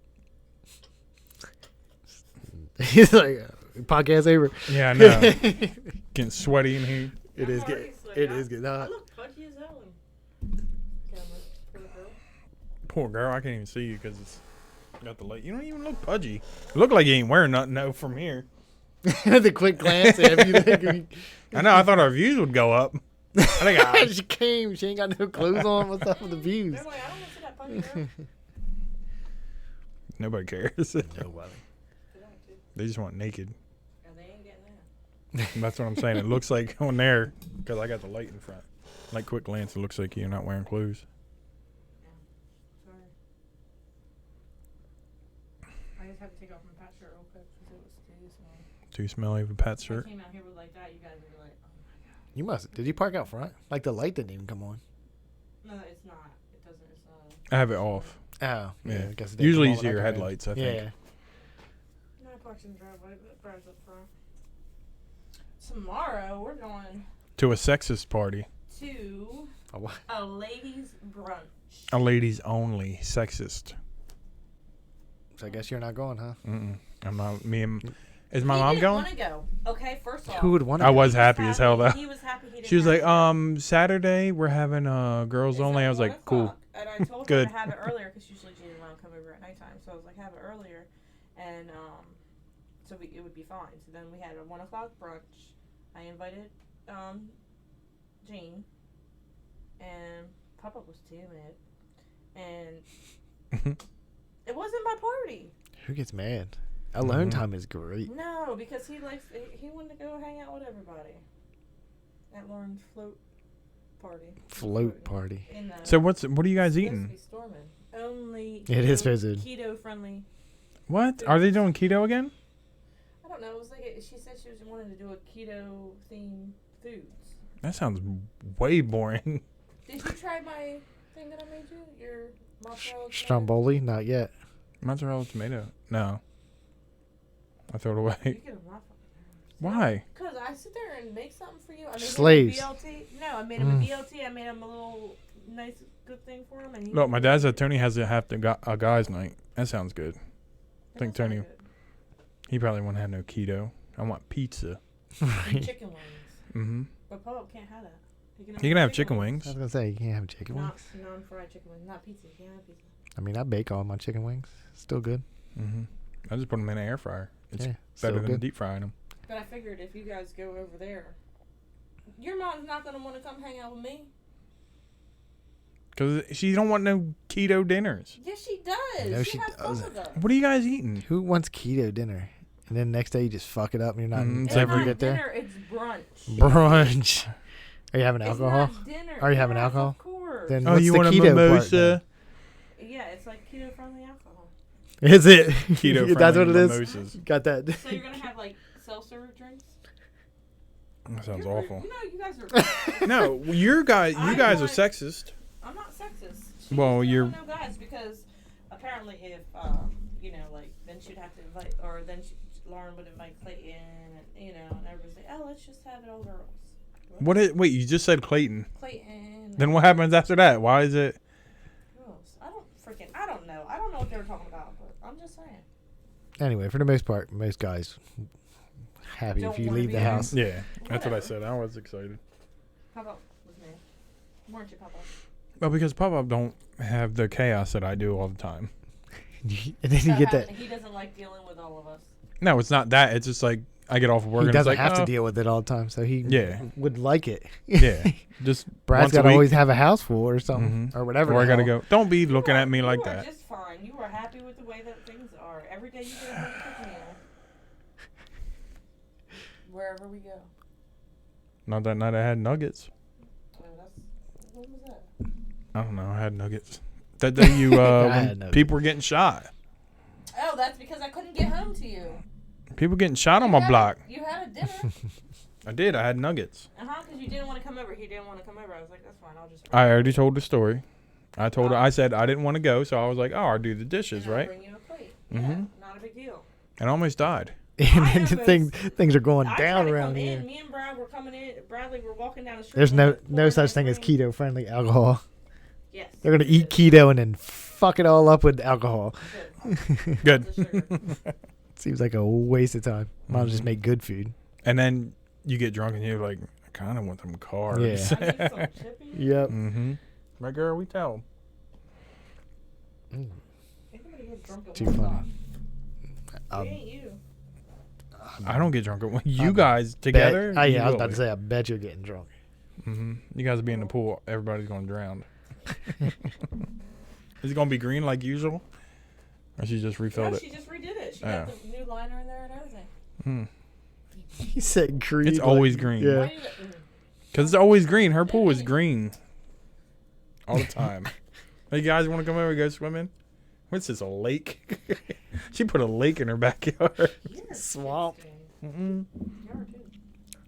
He's like podcast over. yeah, I know. Getting sweaty in here. It I'm is already good. sweaty. It is good. I No, look pudgy as hell. Camera. Poor girl, I can't even see you because it's got the light. You don't even look pudgy. You look like you ain't wearing nothing no from here. the quick glance. If you think I know. I thought our views would go up. I think I, she came. She ain't got no clothes on. What's up with the views? They're like, I don't want to see that pudgy girl. nobody cares. Nobody. They don't, too. They just want naked. And they ain't getting that. And that's what I'm saying. It looks like on there because I got the light in front. Like quick glance, it looks like you're not wearing clothes. Sorry. I just had to take off my patch shirt real quick because it was too small. Too smelly of a Pat If shirt. I came out here with like that, you guys would be like, oh my god. You must. Did you park out front? Like the light didn't even come on. No, it's not. It doesn't. It's I have it off. Oh, Yeah. I guess it didn't Usually come you on see when your I come in. headlights, I think. Yeah. No, I parked in the driveway, but Brad's up front. Tomorrow we're going To a sexist party. to Oh, what? a ladies' brunch. A ladies only sexist. So I guess you're not going, huh? Mm-mm. I'm not. Me and is my He mom didn't going? want to go. Okay, first off, Who would want I to? was happy as hell though. He was happy. He didn't She was have like, to go. Saturday we're having girls It's only. at I was 1 like, cool. o'clock, And I told Good. her to have it earlier because usually she didn't want to come over at nighttime. So I was like, have it earlier, and so it would be fine. So then we had a 1 o'clock brunch. I invited Jean, and Papa was timid, and it wasn't my party. Who gets mad? Alone Mhm. time is great. No, because he wanted to go hang out with everybody at Lauren's float party. Float party. In the So what are you guys supposed to eating? be storming. Only It is supposed to. keto friendly. What are they doing keto again? I don't know. It was like she said she was wanting to do a keto themed foods. That sounds way boring. Did you try my thing that I made you? Your mozzarella tomato? Stromboli? Not yet. Mozzarella tomato? No. I throw it You away. could have not. Why? Because I sit there and make something for you. I made Slaves. him a BLT. No, I made him a BLT. I made him a little nice, good thing for him. And he Look, my dad said Tony has to have a guy's night. That sounds good. That think sounds Tony- good. He probably won't have no keto. I want pizza. And Right. chicken wings. Mm-hmm. But Paul can't have that. You can have chicken wings. I was gonna say you can't have chicken Not wings. non-fried chicken wings. Not pizza. You can't have pizza. I mean, I bake all my chicken wings. Still good. Mm-hmm. I just put them in an air fryer. It's Yeah, better still than good. deep frying them. But I figured if you guys go over there, your mom's not gonna want to come hang out with me. Because she don't want no keto dinners. Yes, she does. No, she she has fun doesn't. with us. What are you guys eating? Who wants keto dinner? And then next day you just fuck it up and you're not Mm, It's like ever not get there. dinner. It's brunch. Brunch. Are you having It's alcohol? not dinner. Are you having Yes, alcohol? Of course. Then Oh, what's you the want a keto part mimosa? Yeah, it's like keto-friendly alcohol. then? Is it? Keto That's what it is. mimosas. Got that. So you're gonna have like seltzer drinks. That sounds You're- awful. You know, you guys are. No, you guys I are want- sexist. I'm not sexist. She Well, just you're- doesn't want no guys because apparently if like then she'd have to invite or then Lauren would invite Clayton and and everybody's like, oh, let's just have it all girls. Wait, you just said Clayton. Clayton. Then what happens after that? Why is it? Who else? I don't know. I don't know what they were talking about, but I'm just saying. Anyway, for the most part, most guys happy Don't if you wanna leave be the there. house. Yeah, that's what I Whatever. said. I was excited. How about with me? Weren't you, Papa? Well, because Pop-Up don't have the chaos that I do all the time. And then you get that. He doesn't like dealing with all of us. No, it's not that. It's just like I get off of work He and it's doesn't like, have oh, to deal with it all the time, so he Yeah. would like it. Yeah, just Brad's once a got to week. always have a house full or something, Mhm. or whatever. Or I the gotta hell. go. Don't be looking You at me are- like you are that. just fine. You are happy with the way that things are. Every day you go home and cook a meal. Wherever we go. Not that night I had nuggets. Oh, what was that? I don't know. I had nuggets. That day you I had when nuggets. people were getting shot. Oh, that's because I couldn't get home to you. People getting shot on You my had block. You had a dinner. I did. I had nuggets. Because you didn't want to come over. He didn't want to come over. I was like, that's fine. I'll just. I already told the story. I told her. I said I didn't want to go, so I was like, "Oh, I'll do the dishes, and I'll right?" Bring you a plate. Mhm. Yeah, not a big deal. And I almost died. And I then almost- things are going I down tried to around come here. in. Me and Brad were coming in. Bradley were walking down the street. There's and no it no poured such thing as rain. keto friendly alcohol. Yes. They're gonna it eat is. keto and then fuck it all up with alcohol. Good. The sugar. Seems like a waste of time. Might as well just Mhm. make good food. And then you get drunk and you're like, I kind of want them carbs. Yeah. I need some chippy. Yep. Mm-hmm. My girl, we tell. Mm. Anybody get drunk at Too one funny. stop? It ain't you. I don't get drunk. You I guys together? Bet, yeah, I was about to say, I bet you're getting drunk. Mm-hmm. You guys will be in the pool. Everybody's going to drown. Is it going to be green like usual? Or she just refilled No, it? she just redid it. She Oh. got the new liner in there and everything. Hmm. He said green. It's always green. Yeah. Why do you, Because it's always green. Her pool is green. All the time. Hey, guys, want to come over and go swimming? What's this, a lake? She put a lake in her backyard. You're Swamp. Mm-mm. You're too.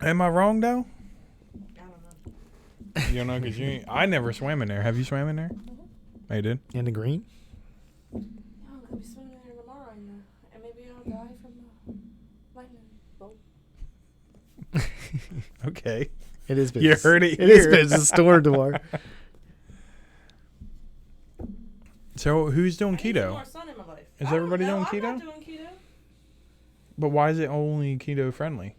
Am I wrong, though? I don't know. You don't know because you ain't. I never swam in there. Have you swam in there? Oh, you did? In the green? I'm gonna be swimming there tomorrow, and maybe I'll die from a lightning bolt. Okay. It is You heard it It is here. business storm tomorrow. So who's doing I need keto? more sun in my life. Is I don't everybody know. doing I'm keto? not doing keto. But why is it only keto friendly?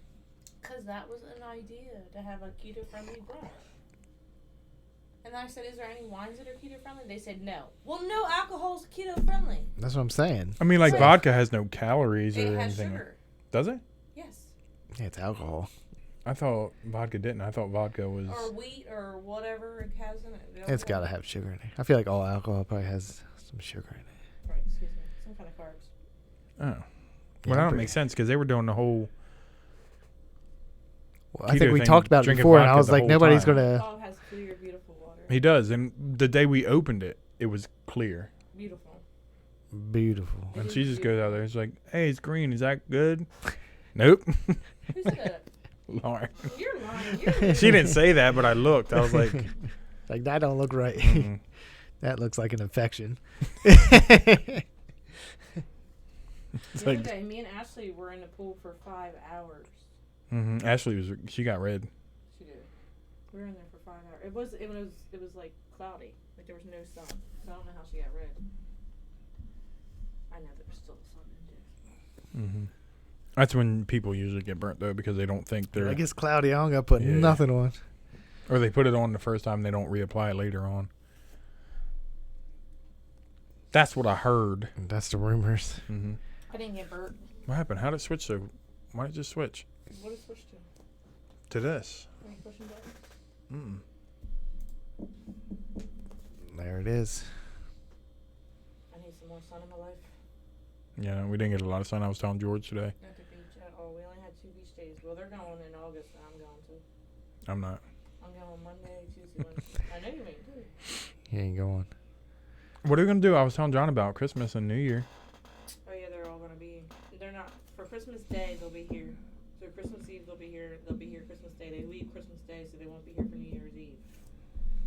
Because that was an idea to have a keto friendly brunch. And I said, is there any wines that are keto friendly? They said no. Well, no alcohol's keto friendly. That's what I'm saying. I mean, like Right. vodka has no calories It or has anything. sugar. Does it? Yes. Yeah, it's alcohol. I thought vodka didn't. I thought vodka was. Or wheat or whatever it has in it. It It's also got to has- have sugar in it. I feel like all alcohol probably has some sugar in it. Right, excuse me. Some kind of carbs. Oh. Yeah, Well, that don't pretty- make sense because they were doing the whole. Well, I keto think we thing, talked about it drinking before, and I vodka was the like, whole nobody's time. going to. Dog has clear, beautiful water. He does. And the day we opened it, it was clear. Beautiful. Beautiful. And It she is just goes out beautiful. there. It's like, hey, it's green. Is that good? Nope. Who said that? Lauren. You're lying. You're She didn't say that, but I looked. I was like, Like, that don't look right. mm-mm. That looks like an infection. It's The other like, day, me and Ashley were in the pool for 5 hours. Ashley was. She got red. She did. We were in there for 5 hours. It was like cloudy. Like there was no sun. So I don't know how she got red. I know there was still sun in it. Mm-hmm. That's when people usually get burnt though because they don't think they're, Like, it's cloudy. I don't got to put Yeah. nothing on. or they put it on the first time. They don't reapply it later on. That's what I heard. That's the rumors. Mm-hmm. I didn't get burnt. What happened? How did it switch? So why did it just switch What did it switch to? to this? Are you pushing buttons? Mm. There it is. I need some more sun in my life. Yeah, we didn't get a lot of sun. I was telling George today. Not the beach at all. We only had 2 beach days. Well, they're going in August. And I'm going to. I'm not. I'm going Monday, Tuesday, Wednesday. I know you ain't too. He ain't going. What are we gonna do? I was telling John about Christmas and New Year. Oh yeah, they're all gonna be. They're not for Christmas Day. They'll be here. So Christmas Eve they'll be here. They'll be here Christmas Day. They leave Christmas Day, so they won't be here for New Year's Eve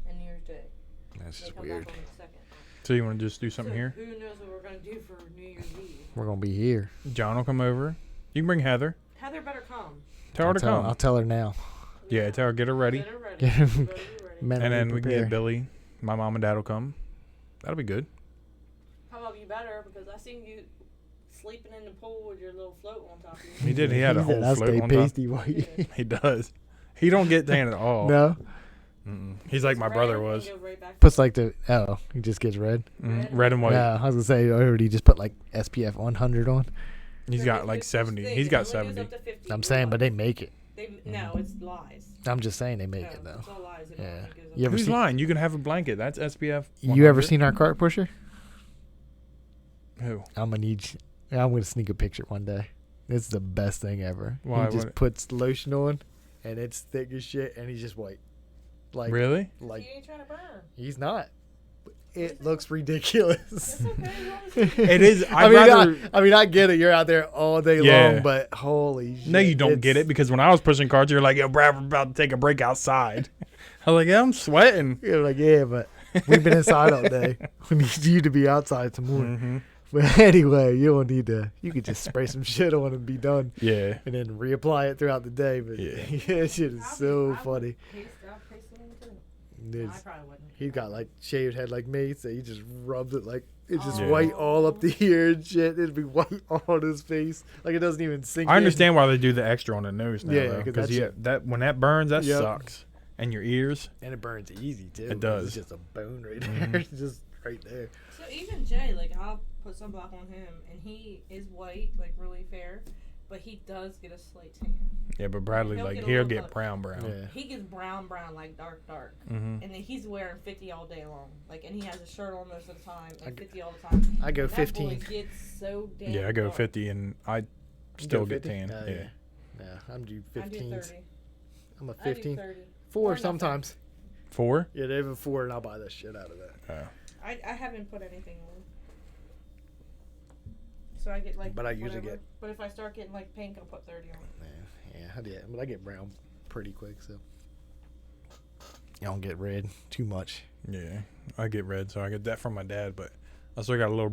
and New Year's Day. That's They just come weird. back on the second. So you want to just do something So here? who knows what we're gonna do for New Year's Eve? We're going to be here. John will come over. You can bring Heather. Heather better come. Tell her to come. I'll tell her now. Yeah, tell her get her ready. Get her ready. Get her- You better be ready. Mentally And then we can prepare. get Billy. My mom and dad will come. That'll be good. How about you better? Because I seen you sleeping in the pool with your little float on top of He you. did. He had a He said, whole "I'll float stay on top. pasty white." Yeah. He does. He don't get tan at all. No. Mm-mm. He's like my brother was. Go right back Puts like the he just gets red. Red and white. Yeah, I was gonna say I already just put like SPF 100 on. He's got like 70. He's got 70. I'm saying, but they make it. No, it's lies. I'm just saying they make No, it though. It's all lies. It Yeah. only goes up You ever Who's see- lying? You can have a blanket. That's SPF. You ever 100. seen our cart pusher? Who? I'm gonna sneak a picture one day. It's the best thing ever. Why? He just What- puts lotion on, and it's thick as shit, and he's just white. Like Really? like He ain't trying to burn. he's not. It looks ridiculous. It's okay. You want to It is. I I'd mean, rather. I mean, I get it. You're out there all day Yeah. long, but holy shit. No, you don't get it because when I was pushing carts, you're like, "Yo, Brad, we're about to take a break outside." I was like, "Yeah, I'm sweating." You're like, yeah, but we've been inside all day. We need you to be outside some more. Mm-hmm. But anyway, you don't need to. You could just spray some shit on and be done, Yeah. and then reapply it throughout the day. But Yeah. yeah, that shit is so funny. I'll paste it on too. No, I probably wouldn't. He's got like shaved head like me, so he just rubs it like it's just Oh. white all up the ear and shit. It'd be white all on his face, like it doesn't even sink. I understand why they do the extra on the nose now. Yeah, though, 'cause because that yeah, shit- that when that burns, that Yep. sucks. And your ears. and it burns easy too. It does. It's just a bone right there, it's just right there. So even Jay, like I'll put sunblock on him, and he is white, like really fair, but he does get a slight tan. Yeah, but Bradley, He'll like get a he'll little get color. brown. Yeah. He gets brown, like dark. Mm-hmm. And then he's wearing 50 all day long. Like, and he has a shirt on most of the time, like 50 all the time. I go And that 15. boy gets so damn Yeah, I go dark. 50, and I You still go get 50? tan. Oh, yeah. Yeah, I'm due I do 15s. 30. I'm a I do 15. 30. 4 Or nothing. sometimes. 4? Yeah, they have a 4, and I'll buy the shit out of that. Oh. I haven't put anything on. So I get like. But I usually whatever. get- But if I start getting like pink, I'll put 30 on. Yeah, but I get brown pretty quick, so I don't get red too much. Yeah, I get red, so I get that from my dad, but I still got a little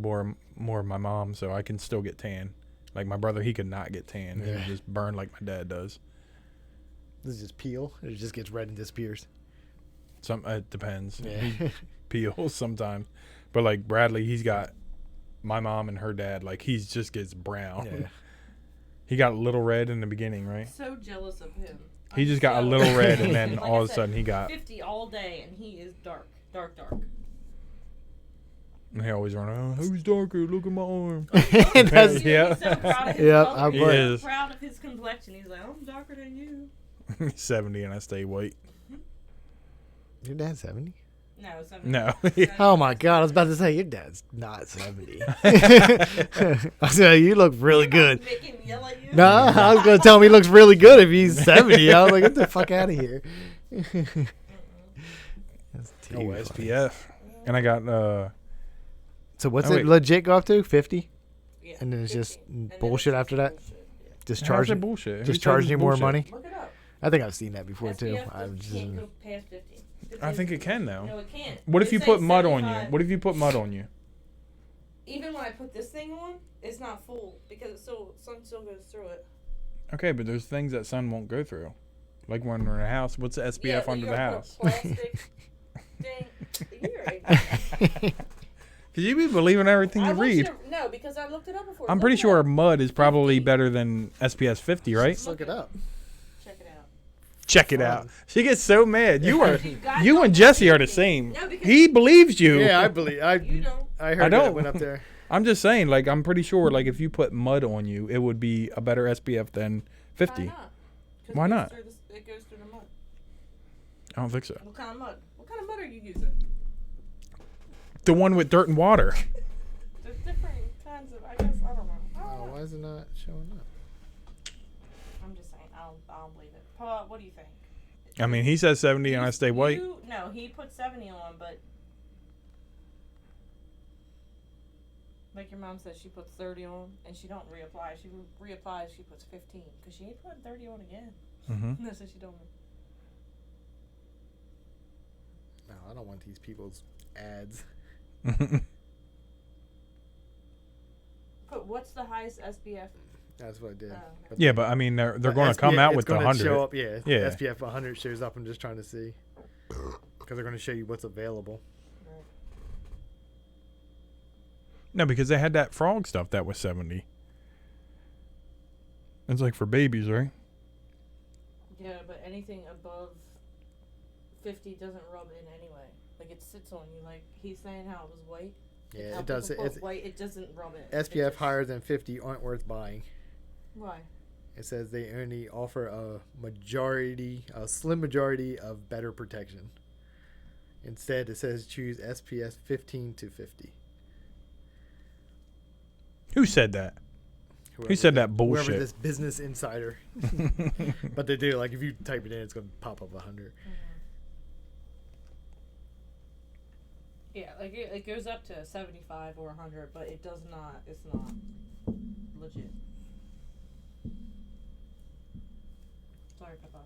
more of my mom, so I can still get tan. Like my brother, he could not get tan. He would Yeah. just burn like my dad does. This is just peel. It just gets red and disappears. Some it depends. Yeah. He peels sometimes, but like Bradley, he's got my mom and her dad. Like he just gets brown. Yeah. He got a little red in the beginning, right? So jealous of him. He I'm just got a so- little red, and then Like all I of a said, sudden he got. 50 all day, and he is dark. He always run. Oh, who's darker? Look at my arm. That's, Yeah. He's so proud of his Yep, color. I He's bet. so He is. proud of his complexion. He's like, I'm darker than you. 70, and I stay white. your dad's 70? No, 70. No. Oh my god, I was about to say your dad's not 70. I said you look really good. Make him yell at you. No, I was gonna tell him he looks really good if he's 70. I was like, get the fuck out of here. That's too Oh, funny. SPF. And I got So what's Oh, it wait. legit go up to? 50? Yeah, And then it's 50. just And then bullshit it's after that? bullshit. Yeah. Just how's charging? that bullshit. Who Just says charging it's you more bullshit? money? Look it up. I think I've seen that before SPF too. I just just, can't go past 50. I think it can though. No, it can't. What if It you says put mud on you? 75. What if you put mud on you? Even when I put this thing on, it's not full because it still sun still goes through it. Okay, but there's things that sun won't go through. Like when we're in a house, what's the SPF Yeah, but under you the gotta house? put plastic thing. You're right. Cause you be believing everything I you want read. to, no, because I looked it up before. I'm Look pretty it sure up. mud is probably 50. better than SPS 50, right? Let's look it up. Check it out. Check it out. She gets so mad. You are, You guys you don't and Jesse believe are the me. same. No, because He believes you. Yeah, I believe. you don't. I heard I that don't. it went up there. I'm just saying, like, I'm pretty sure, like, if you put mud on you, it would be a better SPF than 50. Why not? 'Cause Why it goes not? through it goes through the mud. I don't think so. What kind of mud? What kind of mud are you using? The one with dirt and water. There's different kinds of. I guess I don't know. I don't Oh, know. why is it not showing up? I'm just saying. I don't believe it. Paul, what do you think? I mean, he says 70 and I stay white. No, he put 70 on, but like your mom says, she puts 30 on and she don't reapply. She reapplies, she puts 15 because she ain't putting 30 on again. Mm-hmm. That's what she told me. No, I don't want these people's ads. But what's the highest SPF? That's what I did. Oh. Yeah, but I mean, they're going to come SPF out it's with the gonna 100. Show up, yeah, Yeah. SPF 100 shows up. I'm just trying to see because they're going to show you what's available. Right. No, because they had that frog stuff that was 70. It's like for babies, right? Yeah, but anything above 50 doesn't rub in anyway. Like it sits on you. Like he's saying how it was white. Yeah, How it does. people It's put white. It doesn't rub in. It SPF just- higher than 50 aren't worth buying. Why? It says they only offer a slim majority of better protection. Instead, it says choose SPF 15 to 50. Who said that? Who said that Whoever bullshit? this business insider. But they do. Like if you type it in, it's going to pop up 100. Yeah, like it goes up to 75 or 100, but it does not. It's not legit. Sorry, Papa.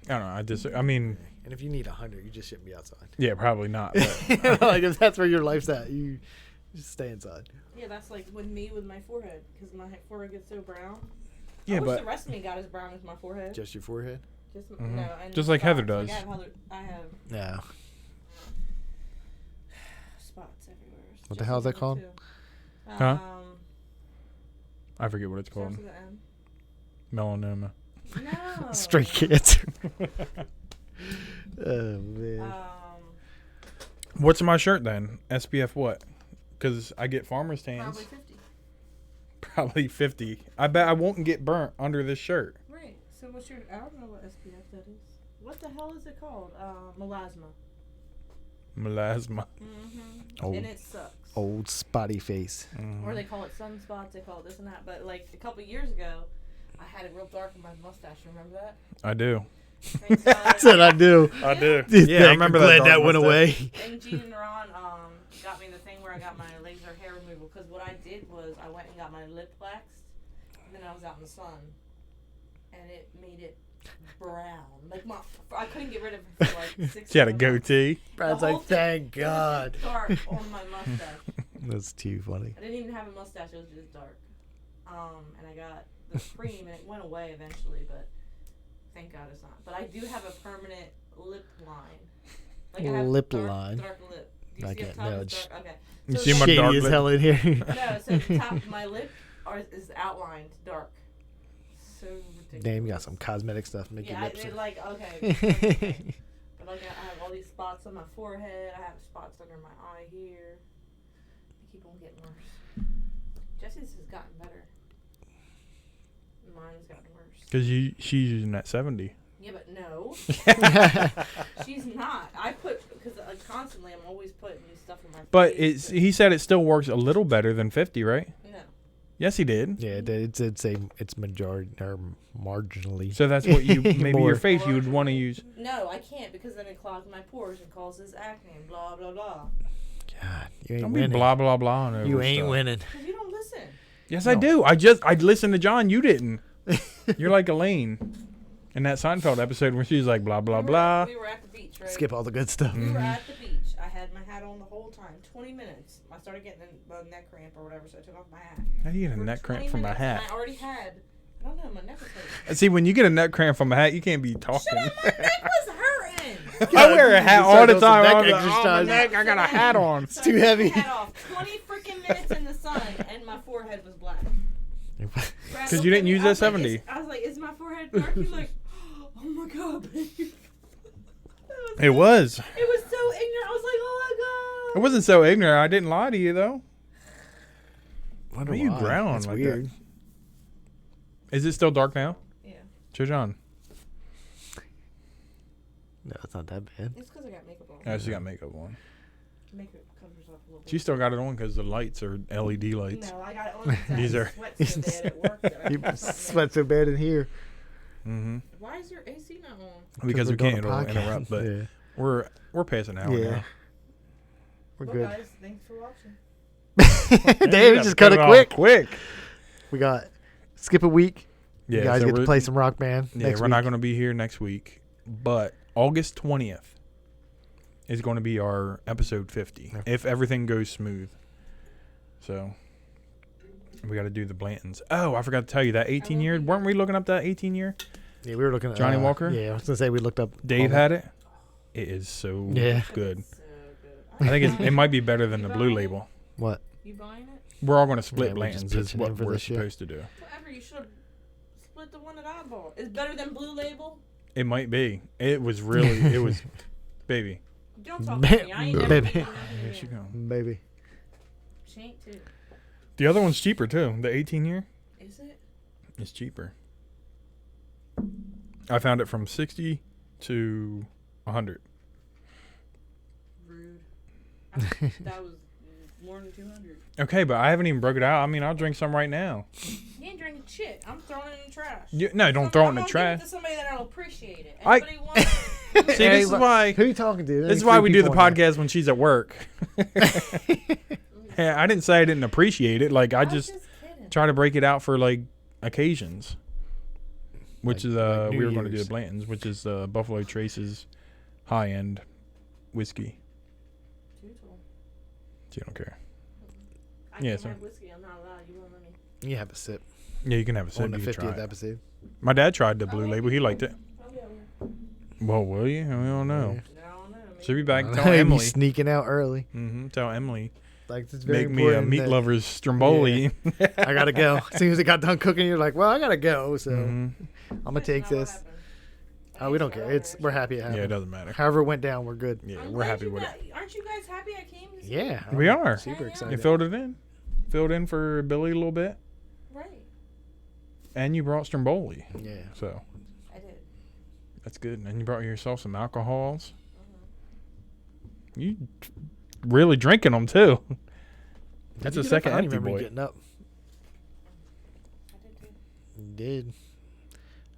I don't know. I mean, And if you need 100, you just shouldn't be outside. yeah, probably not. But Like if that's where your life's at, you just stay inside. Yeah, that's like with me with my forehead, because my forehead gets so brown. yeah, I wish but the rest of me got as brown as my forehead. Just your forehead? Just Mhm. no, and Just like Heather spots. does. I have. No. everywhere. What the hell is that called? Huh? I forget what it's Starts called. with an Melanoma. M. No. Straight cancer. Oh man. What's in my shirt then? SPF what? Because I get farmer's tans. Probably 50. Probably 50. I bet I won't get burnt under this shirt. Right. So what's your? I don't know what SPF that is. What the hell is it called? Melasma. Melasma. Old, And it sucks. old spotty face. Or they call it sunspots. They call it this and that. But like a couple years ago, I had it real dark in my mustache. Remember that? I do. Thank God. I said I do. I do. Yeah, I remember glad dark that went mustache. away. And Gene and Ron got me the thing where I got my laser hair removal. Because what I did was I went and got my lip waxed. And then I was out in the sun. And it made it brown. Like I couldn't get rid of it for like 6 She had a months. goatee. Brad's The whole like, thing, thank it was God. just dark on my mustache. That's too funny. I didn't even have a mustache. It was just dark. And I got the cream, and it went away eventually. But thank God it's not. But I do have a permanent lip line. Like I have Lip dark, line? Dark lip. Do you I see up can't- top? no, It's it's dark? Okay. You So see my the- Shady dark as lip? hell in here. No, so the top of my lip is outlined dark. So ridiculous. Damn, you got some cosmetic stuff to make Yeah, your lips. it's like okay. But like I have all these spots on my forehead. I have spots under my eye here. They keep on getting worse. Jesse's has gotten better. Mine's gotten worse. Because she's using that 70. Yeah, but no, she's not. I put because constantly I'm always putting new stuff in my. But face. he said it still works a little better than 50, right? No. Yes, he did. Yeah, it's majority or marginally. So that's what you maybe More. your face you would want to use. No, I can't because then it clogs my pores and causes acne and blah blah blah. God, you ain't Don't be winning. blah blah blah. on You over ain't stuff. winning. Because you don't listen. Yes, No. I do. I listened to John. You didn't. You're like Elaine in that Seinfeld episode where she's like blah blah blah. We were at the beach, right? Skip all the good stuff. We were at the beach. I had my hat on the whole time. 20 minutes. I started getting a neck cramp or whatever, so I took off my hat. How do you get a For neck 20 cramp from a minutes, hat? and I already had. I don't know. My neck was hurting. See, when you get a neck cramp from a hat, you can't be talking. Shut up! My neck was hurting. I wear a hat You all the start time. doing I'm some like, neck oh, my exercise. neck, I got a hat on. So too I took heavy. my hat off. 20 freaking minutes in the sun, and my forehead was black. Because you didn't use that 70. I was like, is my forehead dark? He's like, oh my God, babe. It was. It was so ignorant. I was like, oh It my God. wasn't so ignorant. I didn't lie to you though. Wonder Why you why. ground That's like weird. that? Is it still dark now? Yeah. Show John. No, it's not that bad. It's because I got makeup on. Yeah, she got makeup on. Makeup covers up a little bit. She still got it on because the lights are LED lights. No, I got it on because These I are- sweat so bad at work. that I You put something sweat so bad in here. Mm-hmm. in. Why is your AC not on? Because we we're doing can't a it'll podcast. interrupt, but yeah. we're passing out Yeah. now. We're Well, good. guys, thanks for watching. Damn, we just cut it quick. Quick. We got skip a week. Yeah, You guys so get to we're- play some Rock Band. Yeah, next we're not week. going to be here next week, but August 20th is going to be our episode 50 Yeah. if everything goes smooth. So we got to do the Blantons. Oh, I forgot to tell you that 18 will year. be Weren't we looking up that 18 year? Yeah, we were looking at Johnny Walker? Yeah, I was gonna say we looked up. Dave all had it. It is so Yeah. good. It's so good. I think it might be better than the blue label. What? You buying it? We're all going to split Yeah, we're just Blantons. Is pitching what in for we're this year. supposed to do. Whatever. You should have split the one that I bought. It's better than Blue Label. It might be. It was really. It was, baby. Don't talk to me. I ain't never Baby. been nothing Here she again. go. Baby. She ain't too. The other one's cheaper too. The 18 year Is it? is cheaper. I found it from 60 to 100. Rude. That was more than 200. Okay, but I haven't even broke it out. I mean, I'll drink some right now. You ain't drinking shit. I'm throwing it in the trash. No, don't throw it in the I'm gonna trash. give it to somebody that'll appreciate it. I- Anybody want it? See, this is why. Who are you talking to? This is why we do the podcast when she's at work. Yeah, I didn't say I didn't appreciate it. Like I was just kidding. try to break it out for like occasions. Which Like- is like New we were going to do Year's. the Blantons, which is Buffalo Trace's high end whiskey. Total. So you don't care. I Yeah, can't so- have whiskey. I'm not allowed. You won't let me. You have a sip Yeah, you can have a sip. on the You can try 50th it. episode. My dad tried the blue label. He liked it. I'll be over here. Well, will you? We don't know. Yeah. I don't know. She'll be back. He'd Tell be Emily. sneaking out early. Tell Emily. Like it's very Make me a important meat that- lover's stromboli. I gotta go. As soon as it got done cooking, you're like, well, I gotta go. So Mhm. I'm gonna take this. We don't care. We're happy it happened. Yeah, it doesn't matter. However it went down, we're good. Yeah, I'm we're glad happy you with got- it. Aren't you guys happy I came? This Yeah, We are. super You excited. You filled it in. Filled in for Billy a little bit. Right. And you brought stromboli. Yeah. So I did. that's good. And you brought yourself some alcohols. Mm-hmm. You really drinking them too. That's Did a you get up? second I don't empty remember you boy. getting up. I did too. You did.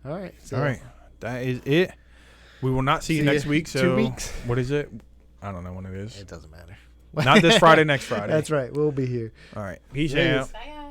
All right. So All right. That is it. We will not see you See next ya week. So 2 weeks. What is it? I don't know when it is. It doesn't matter. Not this Friday, next Friday. That's right. We'll be here. All right. Peace Later. out. Bye, guys.